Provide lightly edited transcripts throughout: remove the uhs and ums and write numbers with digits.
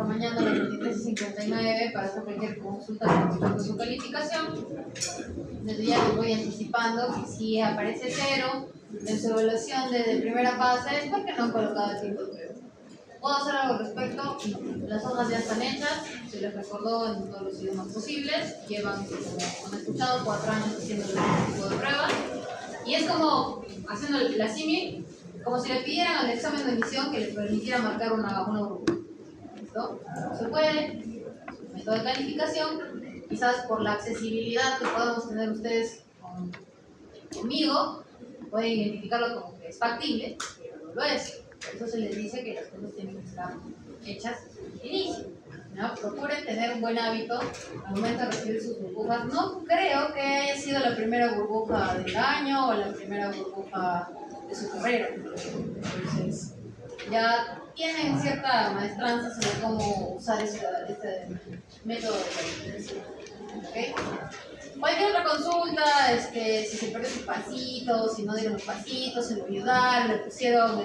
hasta mañana a las 23:59 para hacer cualquier consulta con respecto a su calificación. Desde ya les voy anticipando que si aparece 0 en su evaluación de primera fase es porque no han colocado el tiempo de prueba. ¿Puedo hacer algo al respecto? No. Las hojas ya están hechas, se les recordó en todos los idiomas posibles, llevan, como han escuchado, 4 años haciendo el tipo de prueba. Y es como, haciendo la símil, como si le pidieran al examen de admisión que les permitiera marcar una burbuja. ¿Listo? Se puede, método de calificación, quizás por la accesibilidad que podemos tener ustedes conmigo, pueden identificarlo como que es factible, pero no lo es. Por eso se les dice que las cosas tienen que estar hechas de inicio, ¿no? Procuren tener un buen hábito al momento de recibir sus burbujas. No creo que haya sido la primera burbuja del año o la primera burbuja de su carrera. Entonces, ya tienen cierta maestranza sobre cómo usar este método de calificación. ¿Okay? Cualquier otra consulta, si se perdió sus pasitos, si no dieron los pasitos, se lo ayudaron, le pusieron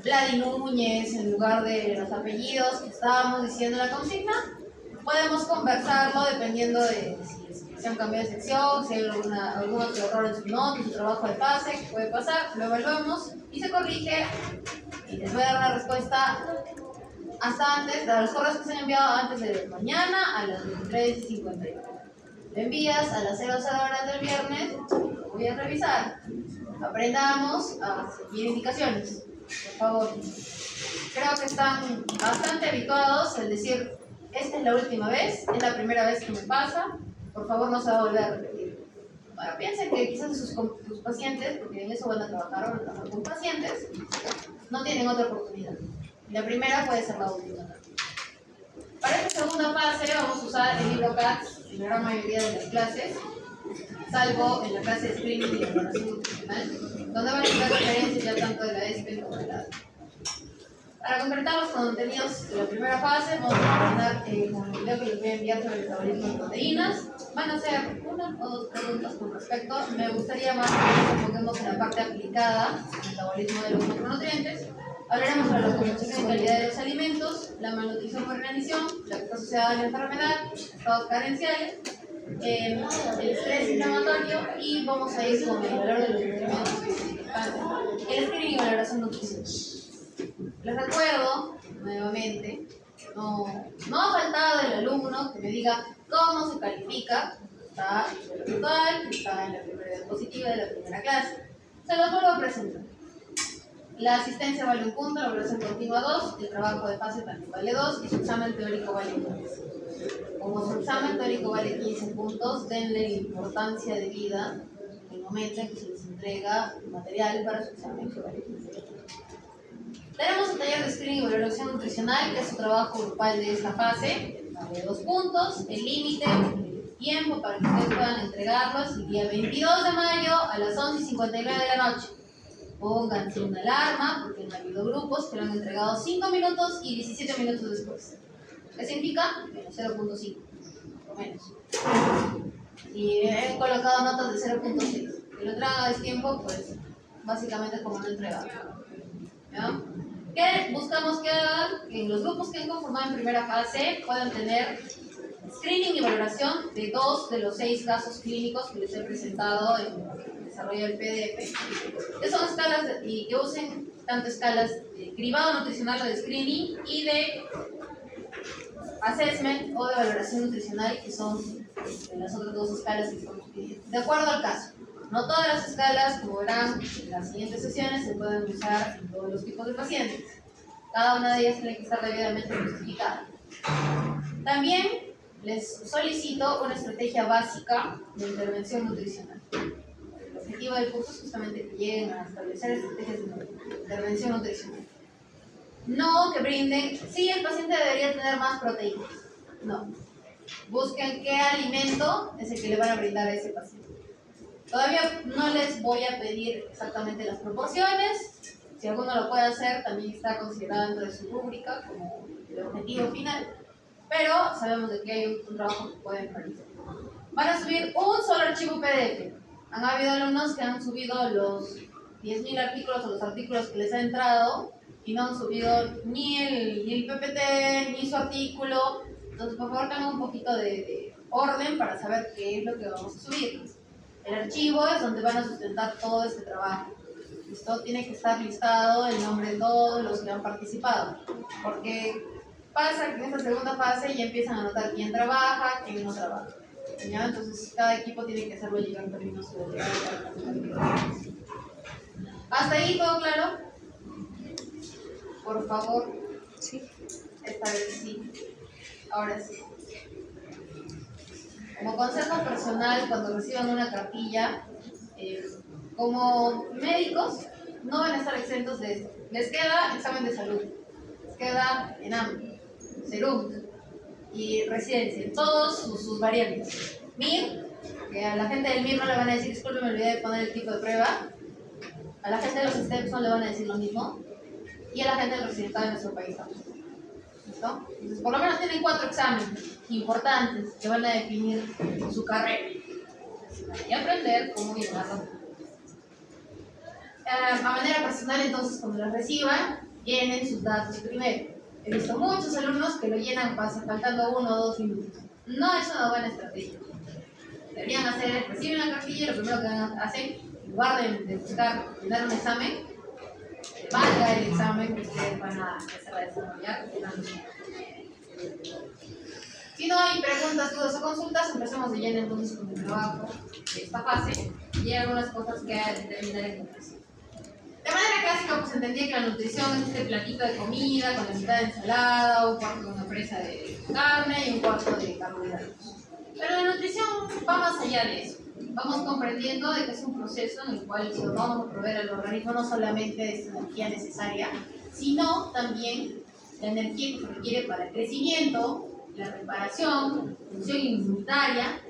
Vladi Núñez en lugar de los apellidos que estábamos diciendo en la consigna, podemos conversarlo dependiendo de si se han cambiado de sección, si hay algún otro error en su nota, en su trabajo de pase, que puede pasar, lo evaluamos y se corrige y les voy a dar una respuesta hasta antes, de los correos que se han enviado antes de mañana a las 23:59. Lo envías a las 00 horas del viernes, lo voy a revisar. Aprendamos a seguir indicaciones, por favor. Creo que están bastante habituados al decir, esta es la última vez, es la primera vez que me pasa, por favor no se va a volver a repetir. Bueno, piensen que quizás sus pacientes, porque en eso van a trabajar con pacientes, no tienen otra oportunidad. La primera puede ser la última. Para esta segunda fase vamos a usar el libro CATS en la gran mayoría de las clases, salvo en la clase de screening y de evaluación nutricional, donde van a hacer referencias ya tanto de la ESPE como de la ADE. Para concretar los contenidos de la primera fase, vamos a terminar con el video que les voy a enviar sobre el metabolismo de proteínas. Van a hacer una o dos preguntas con respecto. Me gustaría más que nos enfoquemos en la parte aplicada del metabolismo de los macronutrientes. Hablaremos sobre la composición y calidad de los alimentos, la malnutrición por inanición, la que está asociada a la enfermedad, estados carenciales, el estrés inflamatorio y vamos a ir con el valor de los nutrientes, el screening y valoración nutricional. Les recuerdo, nuevamente, no ha faltado el alumno que me diga cómo se califica. Está en la virtual, está en la primera diapositiva de la primera clase. Se los vuelvo a presentar. La asistencia vale 1 punto, la evaluación continua 2, el trabajo de fase también vale 2 y su examen teórico vale 15. Como su examen teórico vale 15 puntos, denle la importancia de vida en el momento en que se les entrega material para su examen que vale 15 puntos. Tenemos un taller de screening y evaluación nutricional, que es su trabajo grupal de esta fase, de 2 puntos, el límite, el tiempo para que ustedes puedan entregarlos el día 22 de mayo a las 11:59 de la noche. Pónganse una alarma, porque han habido grupos que lo han entregado 5 minutos y 17 minutos después. ¿Qué significa? Menos 0.5, o menos. Y he colocado notas de 0.6. Que lo entregan a destiempo, pues básicamente es como no entregado. ¿Ya? ¿Qué buscamos que hagan? Que en los grupos que han conformado en primera fase puedan tener screening y valoración de 2 de los 6 casos clínicos que les he presentado en el desarrollo del PDF, que son escalas y que usen tanto escalas de cribado nutricional o de screening y de assessment o de valoración nutricional, que son las otras 2 escalas que estamos pidiendo, de acuerdo al caso. No todas las escalas, como verán en las siguientes sesiones, se pueden usar en todos los tipos de pacientes. Cada una de ellas tiene que estar debidamente justificada. También les solicito una estrategia básica de intervención nutricional. El objetivo del curso es justamente que lleguen a establecer estrategias de intervención nutricional. No que brinden, sí, el paciente debería tener más proteínas. No. Busquen qué alimento es el que le van a brindar a ese paciente. Todavía no les voy a pedir exactamente las proporciones. Si alguno lo puede hacer, también está considerado dentro de su rúbrica como el objetivo final. Pero sabemos de que hay un trabajo que pueden realizar. Van a subir un solo archivo PDF. Han habido alumnos que han subido los 10.000 artículos o los artículos que les ha entrado y no han subido ni el PPT, ni su artículo. Entonces, por favor, tengan un poquito de orden para saber qué es lo que vamos a subir. El archivo es donde van a sustentar todo este trabajo. Esto tiene que estar listado el nombre de todos los que han participado, porque pasa que en esta segunda fase ya empiezan a notar quién trabaja, quién no trabaja. ¿Ya? Entonces, cada equipo tiene que hacerlo llegar en términos de. ¿Hasta ahí todo claro? Por favor. Sí. Esta vez sí. Ahora sí. Como consejo personal, cuando reciban una cartilla, como médicos, no van a estar exentos de esto. Les queda examen de salud, les queda ENAM, SERUM y residencia, todos sus variantes. MIR, que a la gente del MIR no le van a decir, disculpe, me olvidé de poner el tipo de prueba. A la gente de los STEPS no le van a decir lo mismo. Y a la gente del residentado de nuestro país también. ¿Listo? Entonces, por lo menos tienen 4 exámenes importantes que van a definir su carrera. Y aprender cómo llenarlo. A manera personal, entonces, cuando las reciban, llenen sus datos primero. He visto muchos alumnos que lo llenan faltando 1 o 2 minutos. No es una buena estrategia. Deberían hacer, reciben la cartilla y lo primero que hacen, en lugar de buscar llenar un examen, valga el examen que ustedes van a empezar a desarrollar. Si no hay preguntas, dudas o consultas, empecemos de lleno entonces con el trabajo de esta fase y hay algunas cosas que hay que determinar en nutrición. De manera clásica, pues entendí que la nutrición es este platito de comida con la mitad de ensalada, un cuarto de una presa de carne y un cuarto de carbohidratos. Pero la nutrición va más allá de eso. Vamos comprendiendo de que es un proceso en el cual se lo vamos a proveer al organismo no solamente de esta energía necesaria, sino también la energía que se requiere para el crecimiento, la reparación, función inmunitaria,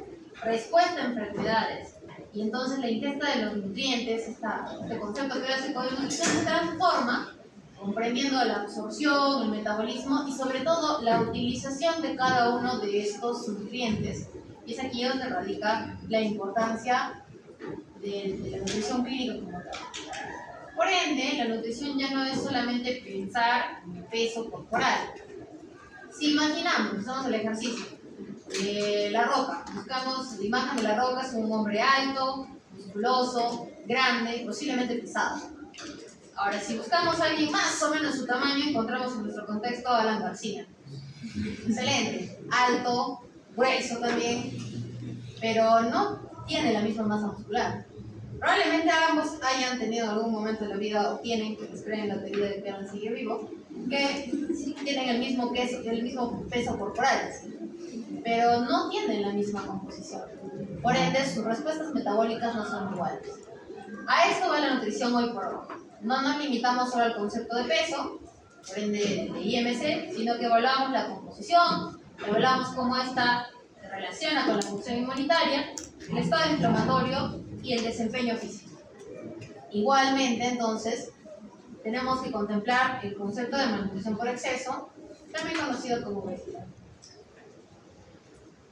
respuesta a enfermedades. Y entonces la ingesta de los nutrientes, este concepto clásico de nutrición, se transforma comprendiendo la absorción, el metabolismo y sobre todo la utilización de cada uno de estos nutrientes. Y es aquí donde radica la importancia de la nutrición clínica como tal. Por ende, la nutrición ya no es solamente pensar en el peso corporal. Si imaginamos, usamos el ejercicio, La Roca, buscamos la imagen de La Roca, es un hombre alto, musculoso, grande, posiblemente pesado. Ahora, si buscamos a alguien más o menos su tamaño, encontramos en nuestro contexto a Alan García. Excelente, alto, grueso también, pero no tiene la misma masa muscular. Probablemente ambos hayan tenido algún momento de la vida o tienen, que les creen la teoría de que Alan sigue vivo, que sí tienen el mismo peso corporal, pero no tienen la misma composición. Por ende, sus respuestas metabólicas no son iguales. A esto va la nutrición hoy por hoy. No nos limitamos solo al concepto de peso, por ende de IMC, sino que evaluamos la composición, evaluamos cómo esta se relaciona con la función inmunitaria, el estado inflamatorio y el desempeño físico. Igualmente, entonces, tenemos que contemplar el concepto de malnutrición por exceso, también conocido como obesidad.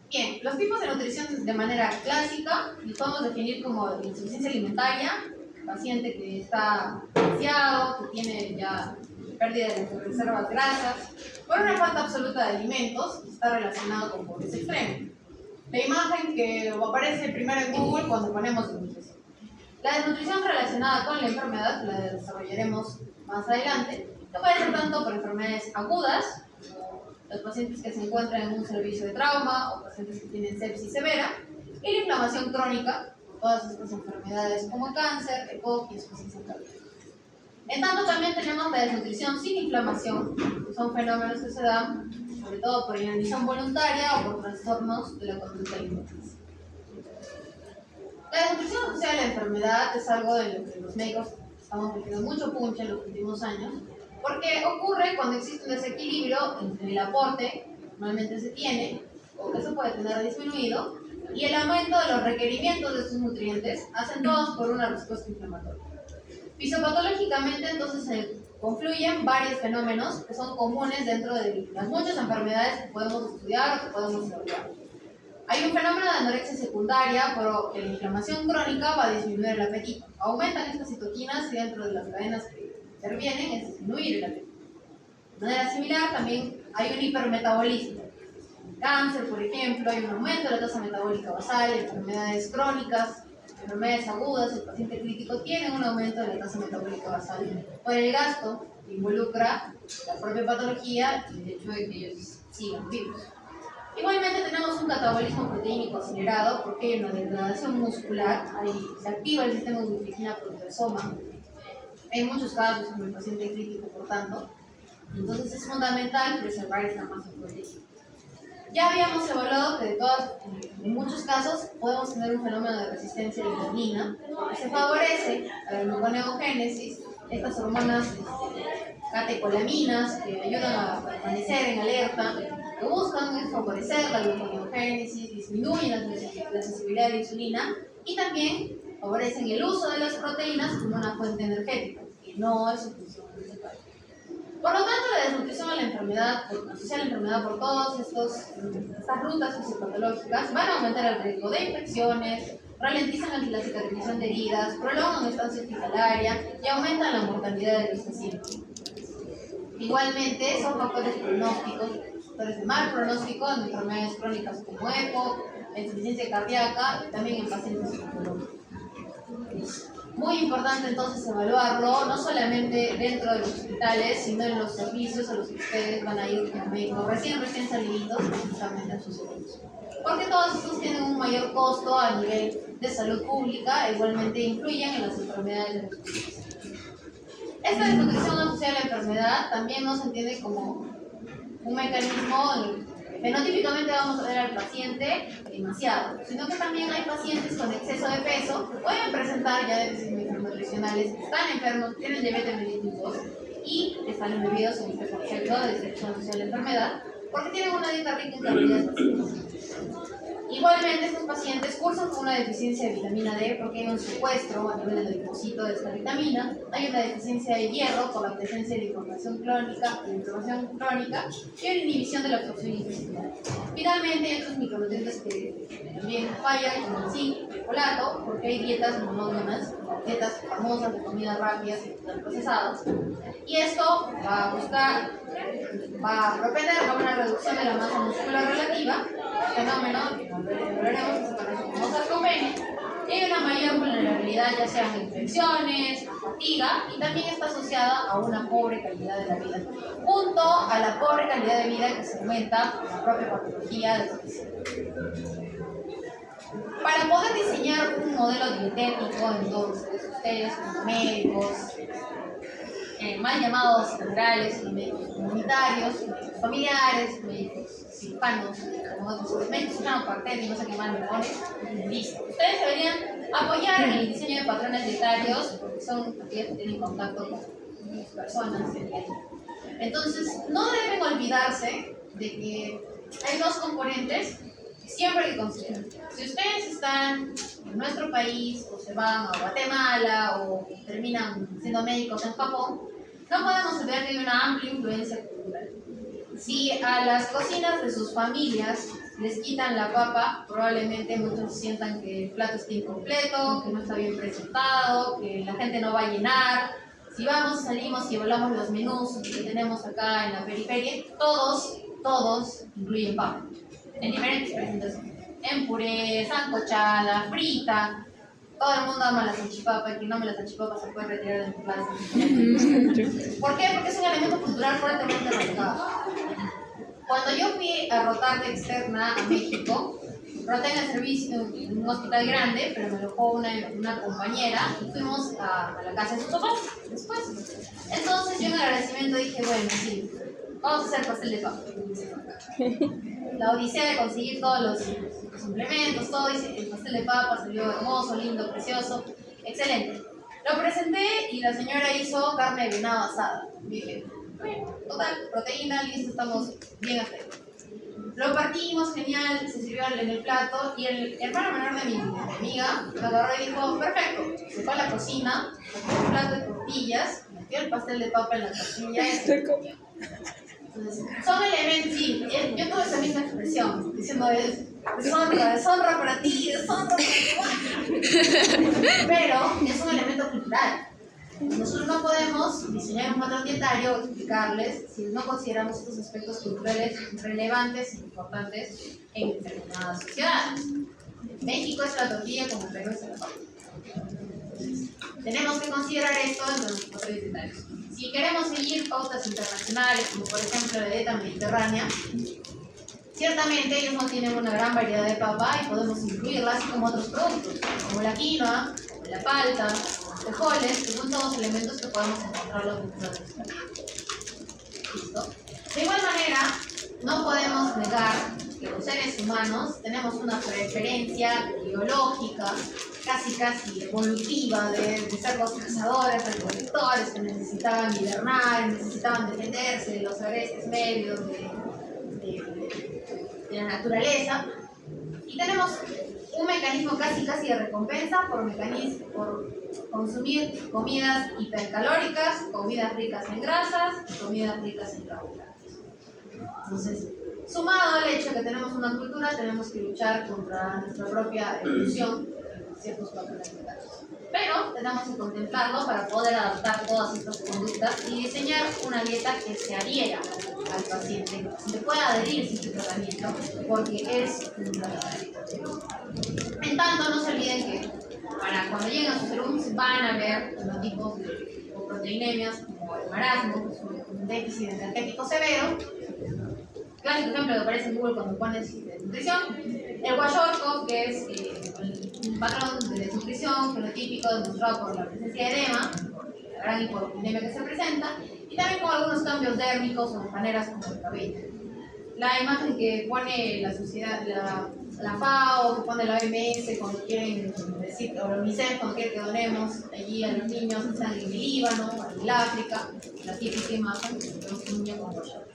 Bien, los tipos de nutrición de manera clásica los podemos definir como insuficiencia alimentaria, paciente que está saciado, que tiene ya pérdida de sus reservas grasas, por una falta absoluta de alimentos, que está relacionado con pobreza extrema. La imagen que aparece primero en Google cuando ponemos desnutrición. La desnutrición relacionada con la enfermedad la desarrollaremos más adelante, que puede ser tanto por enfermedades agudas, los pacientes que se encuentran en un servicio de trauma o pacientes que tienen sepsis severa, y la inflamación crónica, todas estas enfermedades como cáncer, EPOC y insuficiencia cardíaca. En tanto, también tenemos la desnutrición sin inflamación, que son fenómenos que se dan sobre todo por inanición voluntaria o por trastornos de la conducta alimenticia. La desnutrición asociada a la enfermedad es algo de lo que los médicos estamos metiendo mucho punche en los últimos años, porque ocurre cuando existe un desequilibrio entre el aporte que normalmente se tiene o que se puede tener disminuido y el aumento de los requerimientos de estos nutrientes acentuados por una respuesta inflamatoria. Fisiopatológicamente, entonces, se confluyen varios fenómenos que son comunes dentro de las muchas enfermedades que podemos estudiar o que podemos evaluar. Hay un fenómeno de anorexia secundaria, pero la inflamación crónica va a disminuir el apetito. Aumentan estas citoquinas dentro de las cadenas que intervienen es disminuir el apetito. De manera similar, también hay un hipermetabolismo. Cáncer, por ejemplo, hay un aumento de la tasa metabólica basal, enfermedades crónicas, enfermedades agudas, el paciente crítico tiene un aumento de la tasa metabólica basal por el gasto que involucra la propia patología y el hecho de que ellos sigan vivos. Igualmente tenemos un catabolismo proteínico acelerado porque hay una degradación muscular, ahí se activa el sistema de glutationa proteasoma, en muchos casos como el paciente crítico, por tanto. Entonces es fundamental preservar esta masa proteína. Ya habíamos evaluado que en muchos casos podemos tener un fenómeno de resistencia a la insulina, porque se favorece a la gluconeogénesis, estas hormonas catecolaminas que ayudan a permanecer en alerta, que buscan favorecer la gluconeogénesis, disminuyen la sensibilidad a la insulina y también favorecen el uso de las proteínas como una fuente energética, que no es su función principal. Por lo tanto, la desnutrición a la enfermedad, asociar la enfermedad por todas estas rutas fisiopatológicas, van a aumentar el riesgo de infecciones, ralentizan la cicatrización de heridas, prolongan la estancia hospitalaria y aumentan la mortalidad de los pacientes. Igualmente, son factores pronósticos, factores de mal pronóstico en enfermedades crónicas como EPO, la insuficiencia cardíaca y también en pacientes oncológicos. Muy importante entonces evaluarlo, no solamente dentro de los hospitales, sino en los servicios a los que ustedes van a ir como médicos recién saliditos, precisamente en sus servicios. Porque todos estos tienen un mayor costo a nivel de salud pública e igualmente influyen en las enfermedades de los pacientes. Esta desnutrición asociada a la enfermedad también no se entiende como un mecanismo en el que fenotípicamente vamos a ver al paciente demasiado, sino que también hay pacientes con exceso de peso que pueden presentar ya déficits micronutricionales, están enfermos, tienen diabetes mellitus 2 y están embebidos en este concepto de desnutrición asociada a la enfermedad porque tienen una dieta rica en calorías vacías. Igualmente, estos pacientes cursan con una deficiencia de vitamina D porque hay un secuestro a nivel del adipocito de esta vitamina, hay una deficiencia de hierro por la presencia de inflamación crónica y una inhibición de la absorción intestinal. Finalmente, hay otros micronutrientes que también fallan, como el zinc, el folato, porque hay dietas monótonas, dietas famosas de comidas rápidas y procesadas, y esto va a propender a una reducción de la masa muscular relativa, fenómeno que hablaremos que se conoce como sarcopenia, y hay una mayor vulnerabilidad ya sea a infecciones, a fatiga, y también está asociada a una pobre calidad de la vida, junto a la pobre calidad de vida que se aumenta por la propia patología del paciente. Para poder diseñar un modelo dietético, entonces, ustedes como médicos, mal llamados integrales, médicos comunitarios, médicos familiares, médicos cirujanos, como otros médicos cirujanos parteros y no sé qué más me ponen, listo. Ustedes deberían apoyar en el diseño de patrones dietarios porque son aquellos que tienen contacto con las personas. Entonces, no deben olvidarse de que hay dos componentes que siempre hay que considerar. Si ustedes están en nuestro país o se van a Guatemala o terminan siendo médicos en Japón, no podemos olvidar que hay una amplia influencia cultural. Si a las cocinas de sus familias les quitan la papa, probablemente muchos sientan que el plato está incompleto, que no está bien presentado, que la gente no va a llenar. Si vamos, salimos y evaluamos los menús que tenemos acá en la periferia, todos incluyen papa, en diferentes presentaciones. En puré, sancochada, frita. Todo el mundo ama la salchipapa y quien no ama la salchipapa se puede retirar de mi clase. ¿Por qué? Porque es un elemento cultural fuertemente arraigado. Cuando yo fui a rotar de externa a México, roté en el servicio en un hospital grande, pero me alojó una compañera y fuimos a la casa de sus papás después. Entonces yo en agradecimiento dije, bueno, sí, vamos a hacer pastel de papa. La odisea de conseguir todos los implementos, todo, el pastel de papa salió hermoso, lindo, precioso, excelente. Lo presenté y la señora hizo carne de venado asada. Dije, bueno, total, proteína, listo, estamos bien hasta ahí. Lo partimos, genial, se sirvió en el plato y el hermano menor de mi amiga lo agarró y dijo, perfecto, se fue a la cocina, sacó un plato de tortillas, metió el pastel de papa en la tortilla y se comió. Entonces, son elementos, sí, yo tuve esa misma expresión, diciendo deshonra para ti, deshonra para ti. Pero es un elemento cultural. Nosotros no podemos diseñar un patrón dietario o explicarles si no consideramos estos aspectos culturales relevantes e importantes en determinadas sociedades. En México es la tortilla como en Perú es el papa. Tenemos que considerar esto en los patrones dietarios. Si queremos seguir pautas internacionales, como por ejemplo la dieta mediterránea, ciertamente ellos no tienen una gran variedad de papa y podemos incluirla así como otros productos, como la quinoa, la palta, los frijoles, que son todos elementos que podemos encontrarlos dentro de nuestra dieta. ¿Listo? De igual manera, no podemos negar que los seres humanos tenemos una preferencia biológica, casi evolutiva, de ser los cazadores, recolectores, que necesitaban hibernar, necesitaban defenderse de los agresores medios de la naturaleza. Y tenemos un mecanismo casi de recompensa por consumir comidas hipercalóricas, comidas ricas en grasas y comidas ricas en carbohidratos. Entonces, sumado al hecho de que tenemos una cultura, tenemos que luchar contra nuestra propia evolución de ciertos patrones dietarios. Pero tenemos que contemplarlo para poder adaptar todas estas conductas y diseñar una dieta que se adhiera al paciente, que pueda adherirse a su tratamiento, porque es un tratamiento. En tanto, no se olviden que para cuando lleguen a su salud van a haber tipos de hipoproteinemias como el marasmo, que es un déficit energético severo. Clásico ejemplo que aparece en Google cuando pones nutrición. El Kwashiorkor, que es un patrón de desnutrición fenotípico demostrado por la presencia de edema, por la gran hipoproteinemia que se presenta, y también con algunos cambios dérmicos o maneras como el cabello. La imagen que pone la sociedad, la FAO, que pone la OMS cuando quieren decir, o la UNICEF cuando quieren que donemos allí a los niños, están en el Líbano, en el África, la típica imagen que tenemos un niño con Kwashiorkor.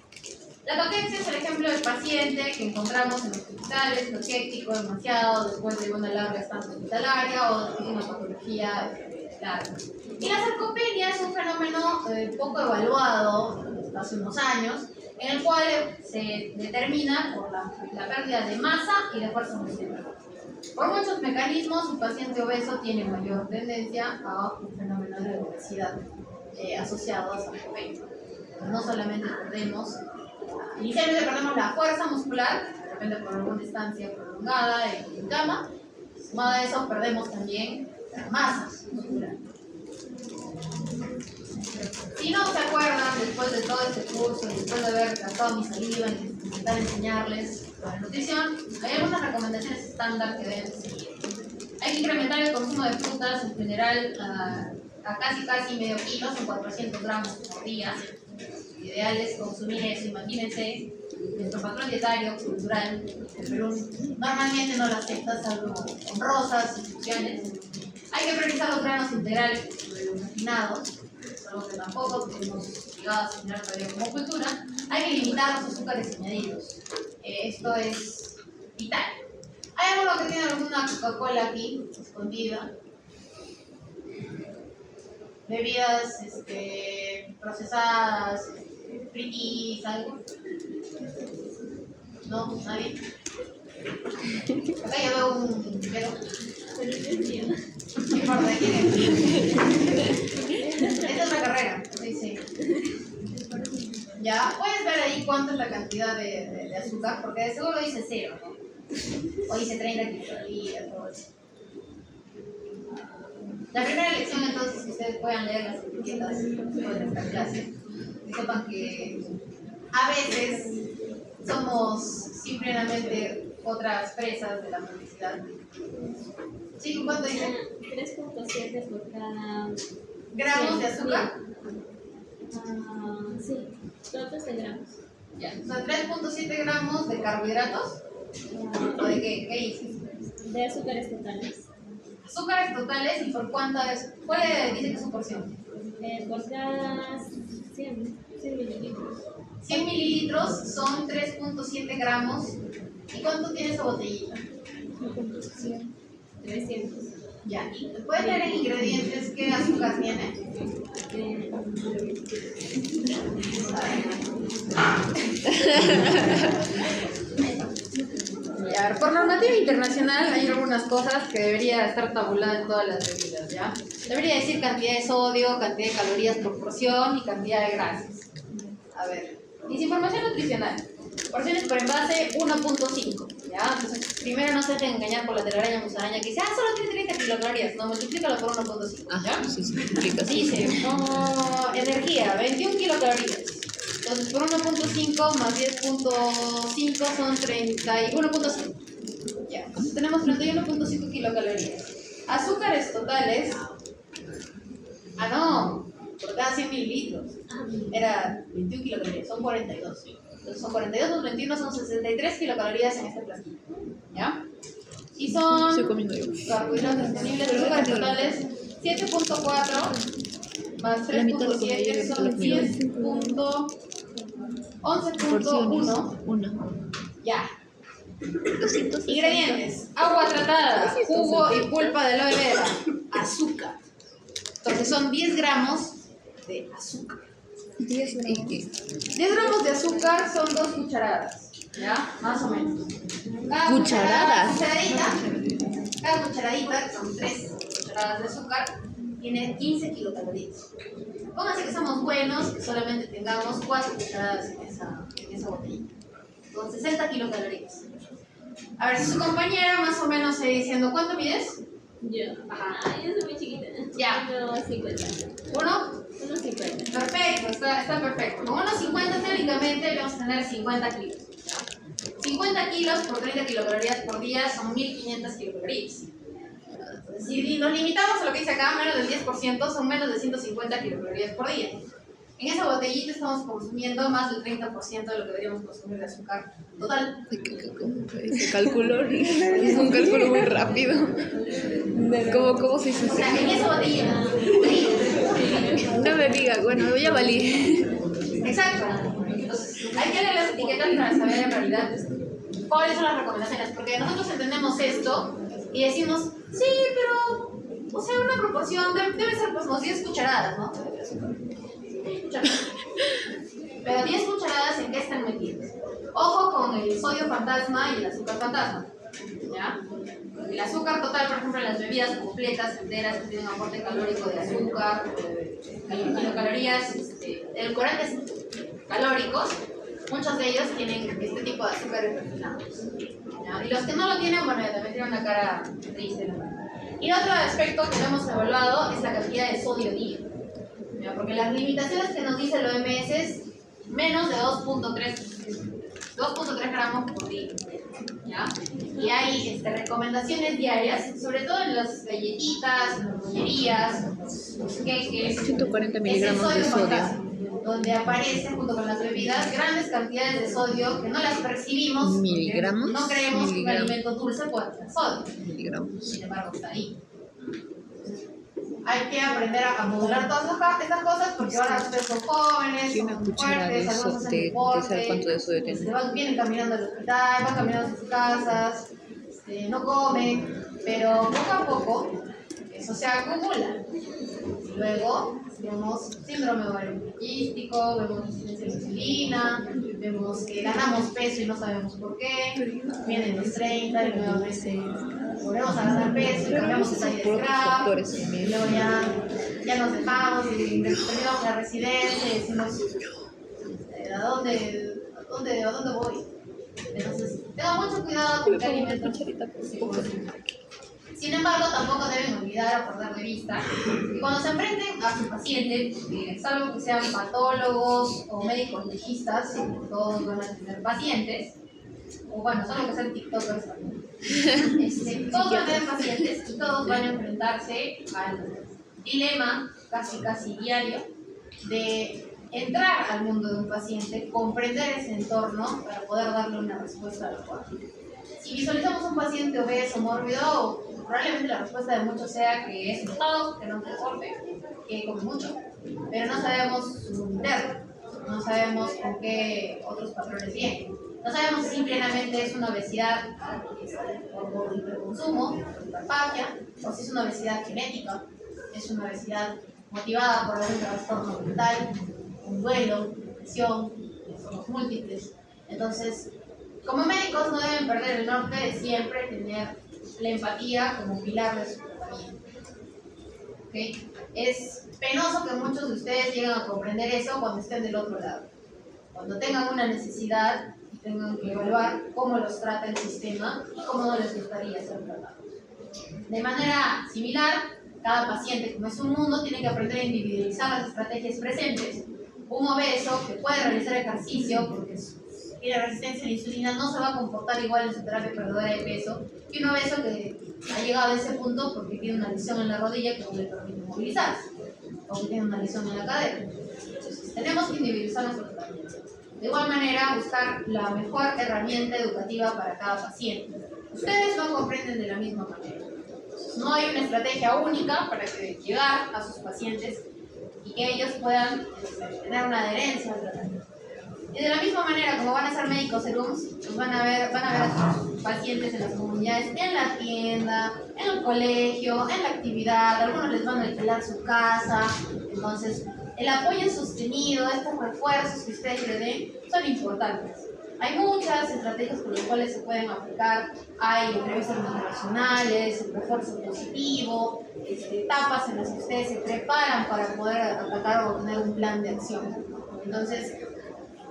La caquexia es el ejemplo del paciente que encontramos en los hospitales, caquético demasiado después de una larga estancia hospitalaria o después de una patología larga. Y la sarcopenia es un fenómeno poco evaluado hace unos años, en el cual se determina por la pérdida de masa y de fuerza muscular. Por muchos mecanismos, un paciente obeso tiene mayor tendencia a un fenómeno de obesidad asociado a sarcopenia. No solamente inicialmente perdemos la fuerza muscular, de repente por alguna estancia prolongada en cama, sumado a eso perdemos también la masa muscular. Si no se acuerdan, después de todo este curso, después de haber gastado mi saliva en intentar enseñarles sobre nutrición, hay algunas recomendaciones estándar que deben seguir. Hay que incrementar el consumo de frutas en general a casi medio kilo, son 400 gramos por día. Lo ideal es consumir eso. Imagínense, nuestro patrón dietario cultural en Perú normalmente no lo acepta, salvo honrosas excepciones. Hay que priorizar los granos integrales sobre los refinados, algo que tampoco hemos llegado a asimilar todavía como cultura. Hay que limitar los azúcares añadidos. Esto es vital. Hay alguno que tiene alguna Coca-Cola aquí, escondida. Bebidas procesadas, fritis, algo. ¿No? ¿Nadie? Acá yo veo un pero. No importa, ¿de quién es? Esta es la carrera, sí. Ya, puedes ver ahí cuánto es la cantidad de azúcar, porque de seguro dice 0, ¿no? O dice 30 kilocalorías, todo eso. La primera lección entonces que ustedes puedan leer las etiquetas de esta clase, que sepan que a veces somos simplemente otras presas de la publicidad. ¿Sí? ¿Cuánto dicen? 3.7 por cada gramos de azúcar. Sí, todos de gramos. Ya, o sea, 3.7 gramos de carbohidratos. ¿O de qué? ¿Qué dices? De azúcares totales. Azúcares totales, ¿y por cuánto es? ¿Cuál dice que es su porción? Por cada 100 mililitros. 100 mililitros son 3.7 gramos. ¿Y cuánto tiene esa botellita? 300. Ya, ¿y puedes leer en ingredientes qué azúcar tiene? A ver, por normativa internacional hay algunas cosas que debería estar tabulada en todas las bebidas. ¿ya? Debería decir cantidad de sodio, cantidad de calorías por porción y cantidad de grasas. A ver, información nutricional. Porciones por envase 1.5, ¿ya? Entonces, primero no se dejen engañar por la telaraña musaraña que dice, solo tiene 30 kilocalorías. No, multiplícalo por 1.5, ¿ya? Sí, sí, multiplica. Dice, energía, 21 kilocalorías. Entonces, por 1.5 más 10.5 son 31.5. Ya, entonces tenemos 31.5 kilocalorías. Azúcares totales. No, por cada 100 mililitros. Era 21 kilocalorías, son 42. Entonces son 42 más 21, son 63 kilocalorías en este platillo. ¿Ya? Y son Estoy comiendo yo. carbohidratos disponibles, azúcares totales 7.4 más 3.7 son 11.1. Una. Ya. Ingredientes: agua tratada, jugo y pulpa de aloe vera, azúcar. Entonces son 10 gramos de azúcar. 10 gramos. 10 gramos de azúcar son 2 cucharadas, ¿ya? Más o menos. ¿Cucharadas? Cada cucharadita, que son 3 cucharadas de azúcar, tiene 15 kilocalorías. Pónganse que somos buenos, que solamente tengamos 4 cucharadas en esa botellita. Con 60 kilocalorías. A ver, si su compañera más o menos se diciendo, ¿cuánto mides? Yo. Ajá. Yo soy muy chiquita. Ya. 1.50. ¿Uno? 1.50. Perfecto, está perfecto. Con unos 50 teóricamente vamos a tener 50 kilos. ¿Ya? 50 kilos por 30 kilocalorías por día son 1500 kilocalorías. Si nos limitamos a lo que dice acá, menos del 10% son menos de 150 kilocalorías por día. En esa botellita estamos consumiendo más del 30% de lo que deberíamos consumir de azúcar total. Se calculó. Es un cálculo muy rápido. ¿Cómo se dice? O sea, en esa botellita. No me diga, bueno, ya valí. Exacto. Entonces, hay que leer las etiquetas para saber en realidad cuáles son las recomendaciones. Porque nosotros entendemos esto y decimos, sí, pero, o sea, una proporción debe ser pues unos 10 cucharadas, ¿no? Pero 10 cucharadas en qué están metidas. Ojo con el sodio fantasma y el azúcar fantasma. ¿Ya? El azúcar total, por ejemplo, en las bebidas completas, enteras, que tienen aporte calórico de azúcar, kilocalorías, edulcorantes calóricos, muchos de ellos tienen este tipo de azúcares refinados. ¿Ya? Y los que no lo tienen, bueno, ya también tienen una cara triste, ¿no? Y otro aspecto que no hemos evaluado es la cantidad de sodio día. ¿Ya? Porque las limitaciones que nos dice el OMS es menos de 2.3 gramos por día. ¿Ya? Y hay recomendaciones diarias, sobre todo en las galletitas, en las bollerías, los queques, 140 miligramos de sodio. Donde aparece junto con las bebidas grandes cantidades de sodio que no las percibimos. Miligramos. No creemos que un alimento dulce pueda tener sodio. Miligramos. Sin embargo, está ahí. Hay que aprender a modular todas estas cosas porque ahora ustedes son jóvenes, Sí, una son cuchara fuertes, de algunos hacen te deporte, sabe cuánto de sodio tiene. vienen caminando al hospital, van caminando a sus casas, no comen, pero poco a poco eso se acumula. Luego vemos síndrome ovario poliquístico, vemos resistencia a la insulina, vemos que ganamos peso y no sabemos por qué, vienen los 30 y nuevamente volvemos a ganar peso y cambiamos de talla de scrap, y luego ya nos dejamos y terminamos la residencia y decimos, ¿a dónde voy? Entonces, tengan mucho cuidado con qué alimentos. Sin embargo, tampoco deben olvidar o perder de vista que cuando se enfrenten a su paciente, salvo que sean patólogos o médicos legistas, todos van a tener pacientes, o bueno, salvo que sean tiktokers también. Todos van a tener pacientes y todos van a enfrentarse al dilema casi diario de entrar al mundo de un paciente, comprender ese entorno para poder darle una respuesta adecuada. Si visualizamos un paciente obeso, mórbido, probablemente la respuesta de muchos sea que es frustrado, que no tiene deporte, que come mucho, pero no sabemos su interno, no sabemos con qué otros patrones vienen. No sabemos si simplemente es una obesidad por hiperconsumo, hiperfagia, o si es una obesidad genética, es una obesidad motivada por algún trastorno mental, un duelo, depresión, somos múltiples. Entonces, como médicos no deben perder el norte de siempre tener la empatía como pilar de su tratamiento. ¿ok? Es penoso que muchos de ustedes lleguen a comprender eso cuando estén del otro lado. Cuando tengan una necesidad y tengan que evaluar cómo los trata el sistema y cómo no les gustaría ser tratados. De manera similar, cada paciente, como es un mundo, tiene que aprender a individualizar las estrategias presentes. Un obeso que puede realizar ejercicio porque tiene resistencia a la insulina no se va a comportar igual en su terapia perdedora de peso que un obeso que ha llegado a ese punto porque tiene una lesión en la rodilla que no le permite movilizarse o que tiene una lesión en la cadera. Entonces, tenemos que individualizar nuestro tratamiento. De igual manera, buscar la mejor herramienta educativa para cada paciente. Ustedes no comprenden de la misma manera. No hay una estrategia única para llegar a sus pacientes y que ellos puedan tener una adherencia al tratamiento. Y de la misma manera, como van a ser médicos serums, pues van a ver a sus pacientes en las comunidades, en la tienda, en el colegio, en la actividad, algunos les van a alquilar su casa. Entonces, el apoyo sostenido, estos refuerzos que ustedes le den, son importantes. Hay muchas estrategias con las cuales se pueden aplicar. Hay entrevistas motivacionales, el refuerzo positivo, etapas en las que ustedes se preparan para poder atacar o tener un plan de acción. Entonces,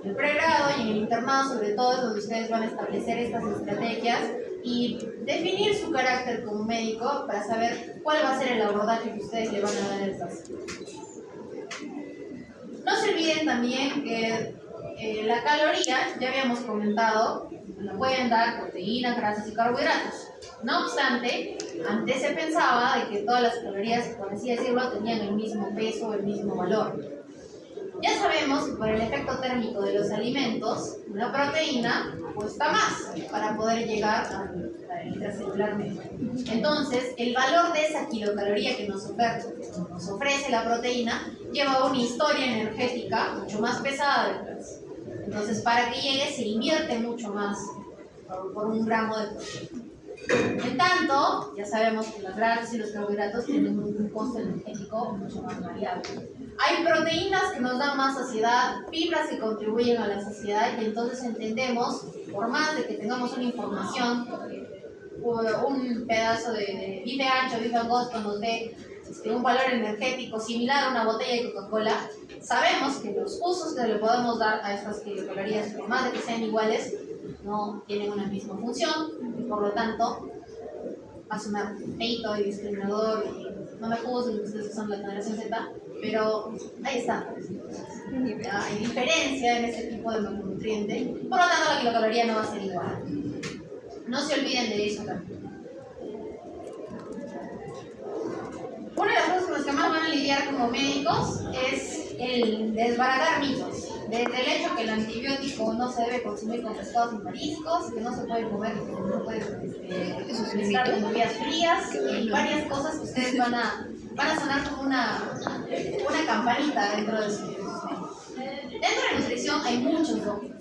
el pregrado y en el internado sobre todo es donde ustedes van a establecer estas estrategias y definir su carácter como médico para saber cuál va a ser el abordaje que ustedes le van a dar al paciente. No se olviden también que la caloría, ya habíamos comentado, la pueden dar proteínas, grasas y carbohidratos. No obstante, antes se pensaba de que todas las calorías, por así decirlo, tenían el mismo peso, el mismo valor. Ya sabemos que por el efecto térmico de los alimentos, una proteína cuesta más para poder llegar al intracelular medio. Entonces, el valor de esa kilocaloría que nos ofrece la proteína lleva una historia energética mucho más pesada detrás. Entonces, para que llegue se invierte mucho más por un gramo de proteína. En tanto, ya sabemos que las grasas y los carbohidratos tienen un costo energético mucho más variable. Hay proteínas que nos dan más saciedad, fibras que contribuyen a la saciedad y entonces entendemos, por más de que tengamos una información, un pedazo de bife ancho, bife angosto nos dé un valor energético similar a una botella de Coca-Cola, sabemos que los usos que le podemos dar a estas kilocalorías, por más de que sean iguales, no tienen una misma función y por lo tanto va a sonar feito y discriminador y no me juzguen ustedes que son la generación Z, pero ahí está. Hay diferencia en este tipo de macronutriente, por lo tanto la kilocaloría no va a ser igual. No se olviden de eso también. Una de las cosas con las que más van a lidiar como médicos es el desbaratar mitos. Desde el hecho que el antibiótico no se debe consumir con pescados y mariscos, que no se puede comer, que no puede estar con bebidas frías, y varias cosas que ustedes van a sonar como una campanita dentro de su Dentro de nutrición hay muchos dogmas.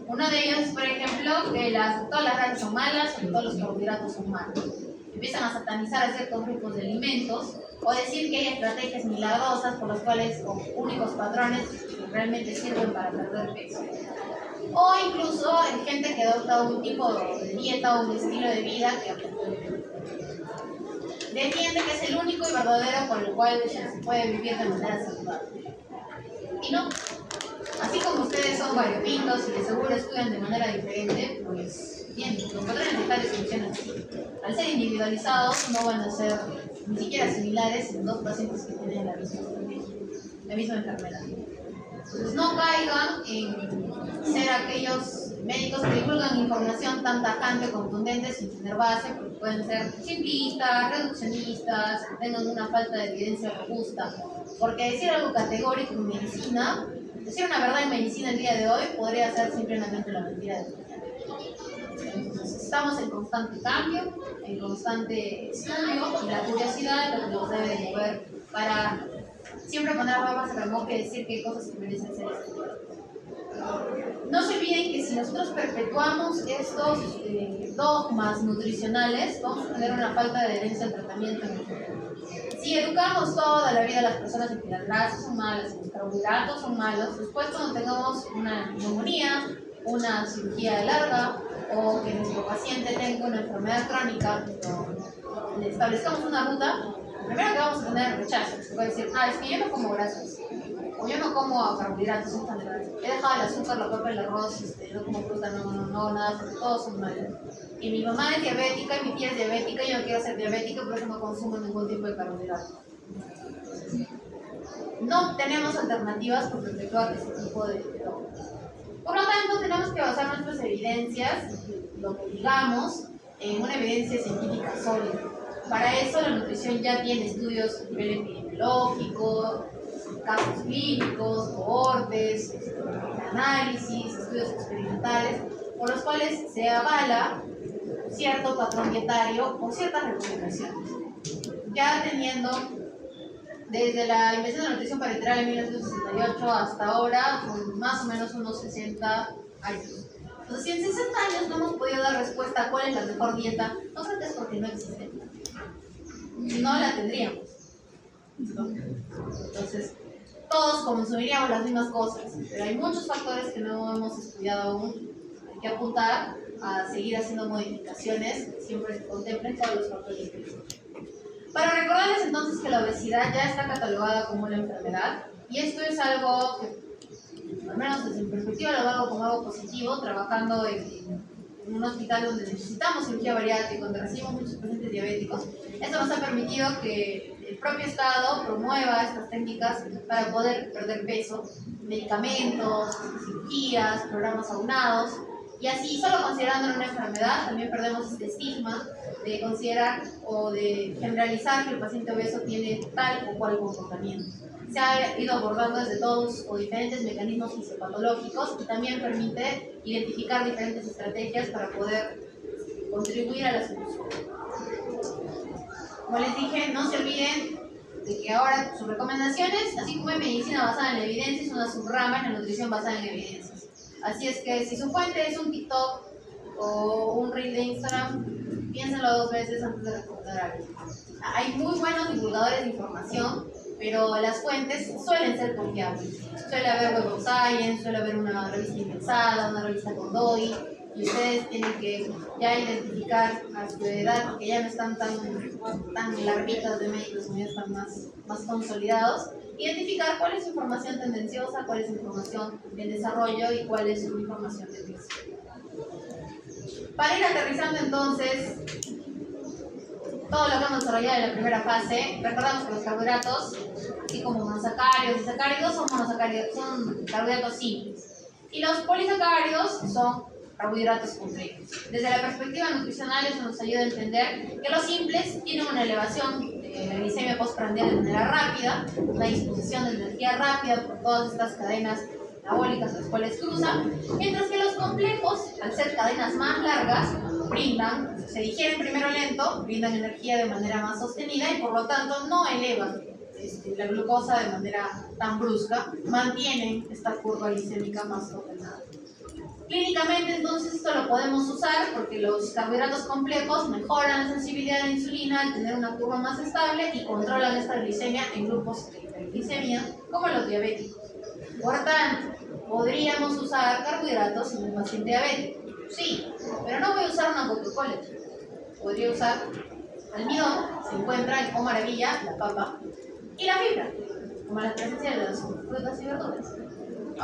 Uno de ellos es, por ejemplo, que todas las grasas son malas o todos los carbohidratos son malos. Empiezan a satanizar a ciertos grupos de alimentos o decir que hay estrategias milagrosas por las cuales con únicos patrones realmente sirven para perder peso. O incluso hay gente que adopta un tipo de dieta o un estilo de vida que defiende que es el único y verdadero por el cual se puede vivir de manera saludable. Y no. Así como ustedes son variopintos y de seguro estudian de manera diferente, pues bien, los patrones mentales funcionan así. Al ser individualizados no van a ser ni siquiera similares en dos pacientes que tienen la misma enfermedad. Entonces no caigan en ser aquellos médicos que divulgan información tan tajante, contundente, sin tener base, porque pueden ser simplistas, reduccionistas, que tengan una falta de evidencia robusta. Porque decir algo categórico en medicina, decir una verdad en medicina el día de hoy, podría ser simplemente la mentira de mañana. Entonces, estamos en constante cambio, en constante estudio, y la curiosidad es lo que nos debe de mover para siempre poner papas en remojo y decir que hay cosas que merecen ser estudiadas. No se olviden que si nosotros perpetuamos estos dogmas nutricionales, vamos a tener una falta de adherencia al tratamiento en el futuro. Si educamos toda la vida a las personas en que las grasas son malas, los carbohidratos son malos, después cuando tengamos una neumonía, una cirugía larga o que nuestro paciente tenga una enfermedad crónica, le establezcamos una ruta, lo primero que vamos a tener es rechazo. Se puede decir, es que yo no como grasas, o yo no como carbohidratos en general. He dejado el azúcar, la papa, el arroz, no como fruta, no, nada, porque todos son malos. Y mi mamá es diabética y mi tía es diabética y yo no quiero ser diabética, por eso no consumo ningún tipo de carbohidratos. No tenemos alternativas con respecto a ese tipo de dogmas. Por lo tanto, tenemos que basar nuestras evidencias, lo que digamos, en una evidencia científica sólida. Para eso la nutrición ya tiene estudios a nivel epidemiológico, casos clínicos, cohortes, análisis, estudios experimentales, por los cuales se avala cierto patrón dietario o ciertas recomendaciones. Ya teniendo desde la invención de la nutrición parenteral en 1968 hasta ahora, son más o menos unos 60 años. Entonces, si en 60 años no hemos podido dar respuesta a cuál es la mejor dieta, no creo que es porque no existe. Si no, la tendríamos. ¿No? Entonces, todos consumiríamos las mismas cosas, pero hay muchos factores que no hemos estudiado aún. Hay que apuntar a seguir haciendo modificaciones que siempre contemplen todos los factores que existen. Para recordarles entonces que la obesidad ya está catalogada como una enfermedad, y esto es algo que, al menos desde mi perspectiva, lo hago como algo positivo, trabajando en un hospital donde necesitamos cirugía bariátrica, donde recibimos muchos pacientes diabéticos. Esto nos ha permitido que el propio Estado promueva estas técnicas para poder perder peso, medicamentos, cirugías, programas aunados, y así, solo considerándolo una enfermedad, también perdemos este estigma de considerar o de generalizar que el paciente obeso tiene tal o cual comportamiento. Se ha ido abordando desde todos o diferentes mecanismos fisiopatológicos y también permite identificar diferentes estrategias para poder contribuir a la solución. Como les dije, no se olviden de que ahora sus recomendaciones, así como en medicina basada en la evidencia, es una subrama en la nutrición basada en evidencias. Así es que si su fuente es un TikTok o un reel de Instagram, piénsenlo 2 veces antes de recomendar algo. Hay muy buenos divulgadores de información, pero las fuentes suelen ser confiables. Suele haber Web of Science, suele haber una revista indexada, una revista con DOI, y ustedes tienen que ya identificar a su edad, porque ya no están tan larguitas de médicos, sino ya están más consolidados. Identificar cuál es su información tendenciosa, cuál es su información en desarrollo y cuál es su información de riesgo. Para ir aterrizando entonces todo lo que hemos desarrollado en la primera fase, recordamos que los carbohidratos, así como monosacáridos y sacáridos, son carbohidratos simples. Y los polisacáridos son carbohidratos complejos. Desde la perspectiva nutricional, eso nos ayuda a entender que los simples tienen una elevación de la glicemia postprandial de manera rápida, una disposición de energía rápida por todas estas cadenas metabólicas las cuales cruzan, mientras que los complejos, al ser cadenas más largas, se digieren primero lento, brindan energía de manera más sostenida y por lo tanto no elevan la glucosa de manera tan brusca, mantienen esta curva glicémica más ordenada. Clínicamente, entonces, esto lo podemos usar porque los carbohidratos complejos mejoran la sensibilidad a la insulina al tener una curva más estable y controlan esta glicemia en grupos de hiperglicemia, como los diabéticos. Por tanto, podríamos usar carbohidratos en un paciente diabético. Sí, pero no voy a usar una Coca-Cola. Podría usar almidón, se encuentra en, oh maravilla, la papa, y la fibra, como la presencia de las frutas y verduras.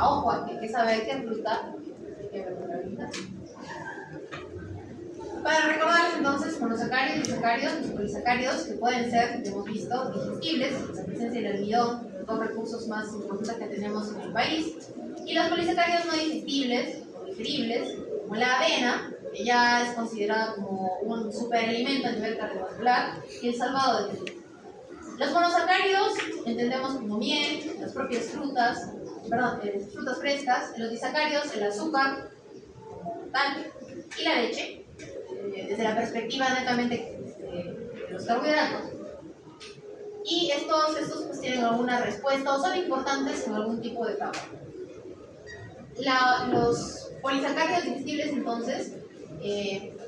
Ojo, hay que saber qué fruta y qué verdura. Para recordarles entonces, monosacáridos, disacáridos, los polisacáridos, que pueden ser, hemos visto, digestibles, la presencia del almidón, los 2 recursos más importantes que tenemos en el país, y los polisacáridos no digestibles o digeribles, como la avena, que ya es considerada como un superalimento a nivel cardiovascular, y el salvado de trigo. Los monosacáridos entendemos como miel, las propias frutas, frutas frescas, los disacáridos, el azúcar, tal, y la leche, desde la perspectiva netamente de los carbohidratos. Y estos pues tienen alguna respuesta o son importantes en algún tipo de etapa. Los polisacáridos digestibles, entonces,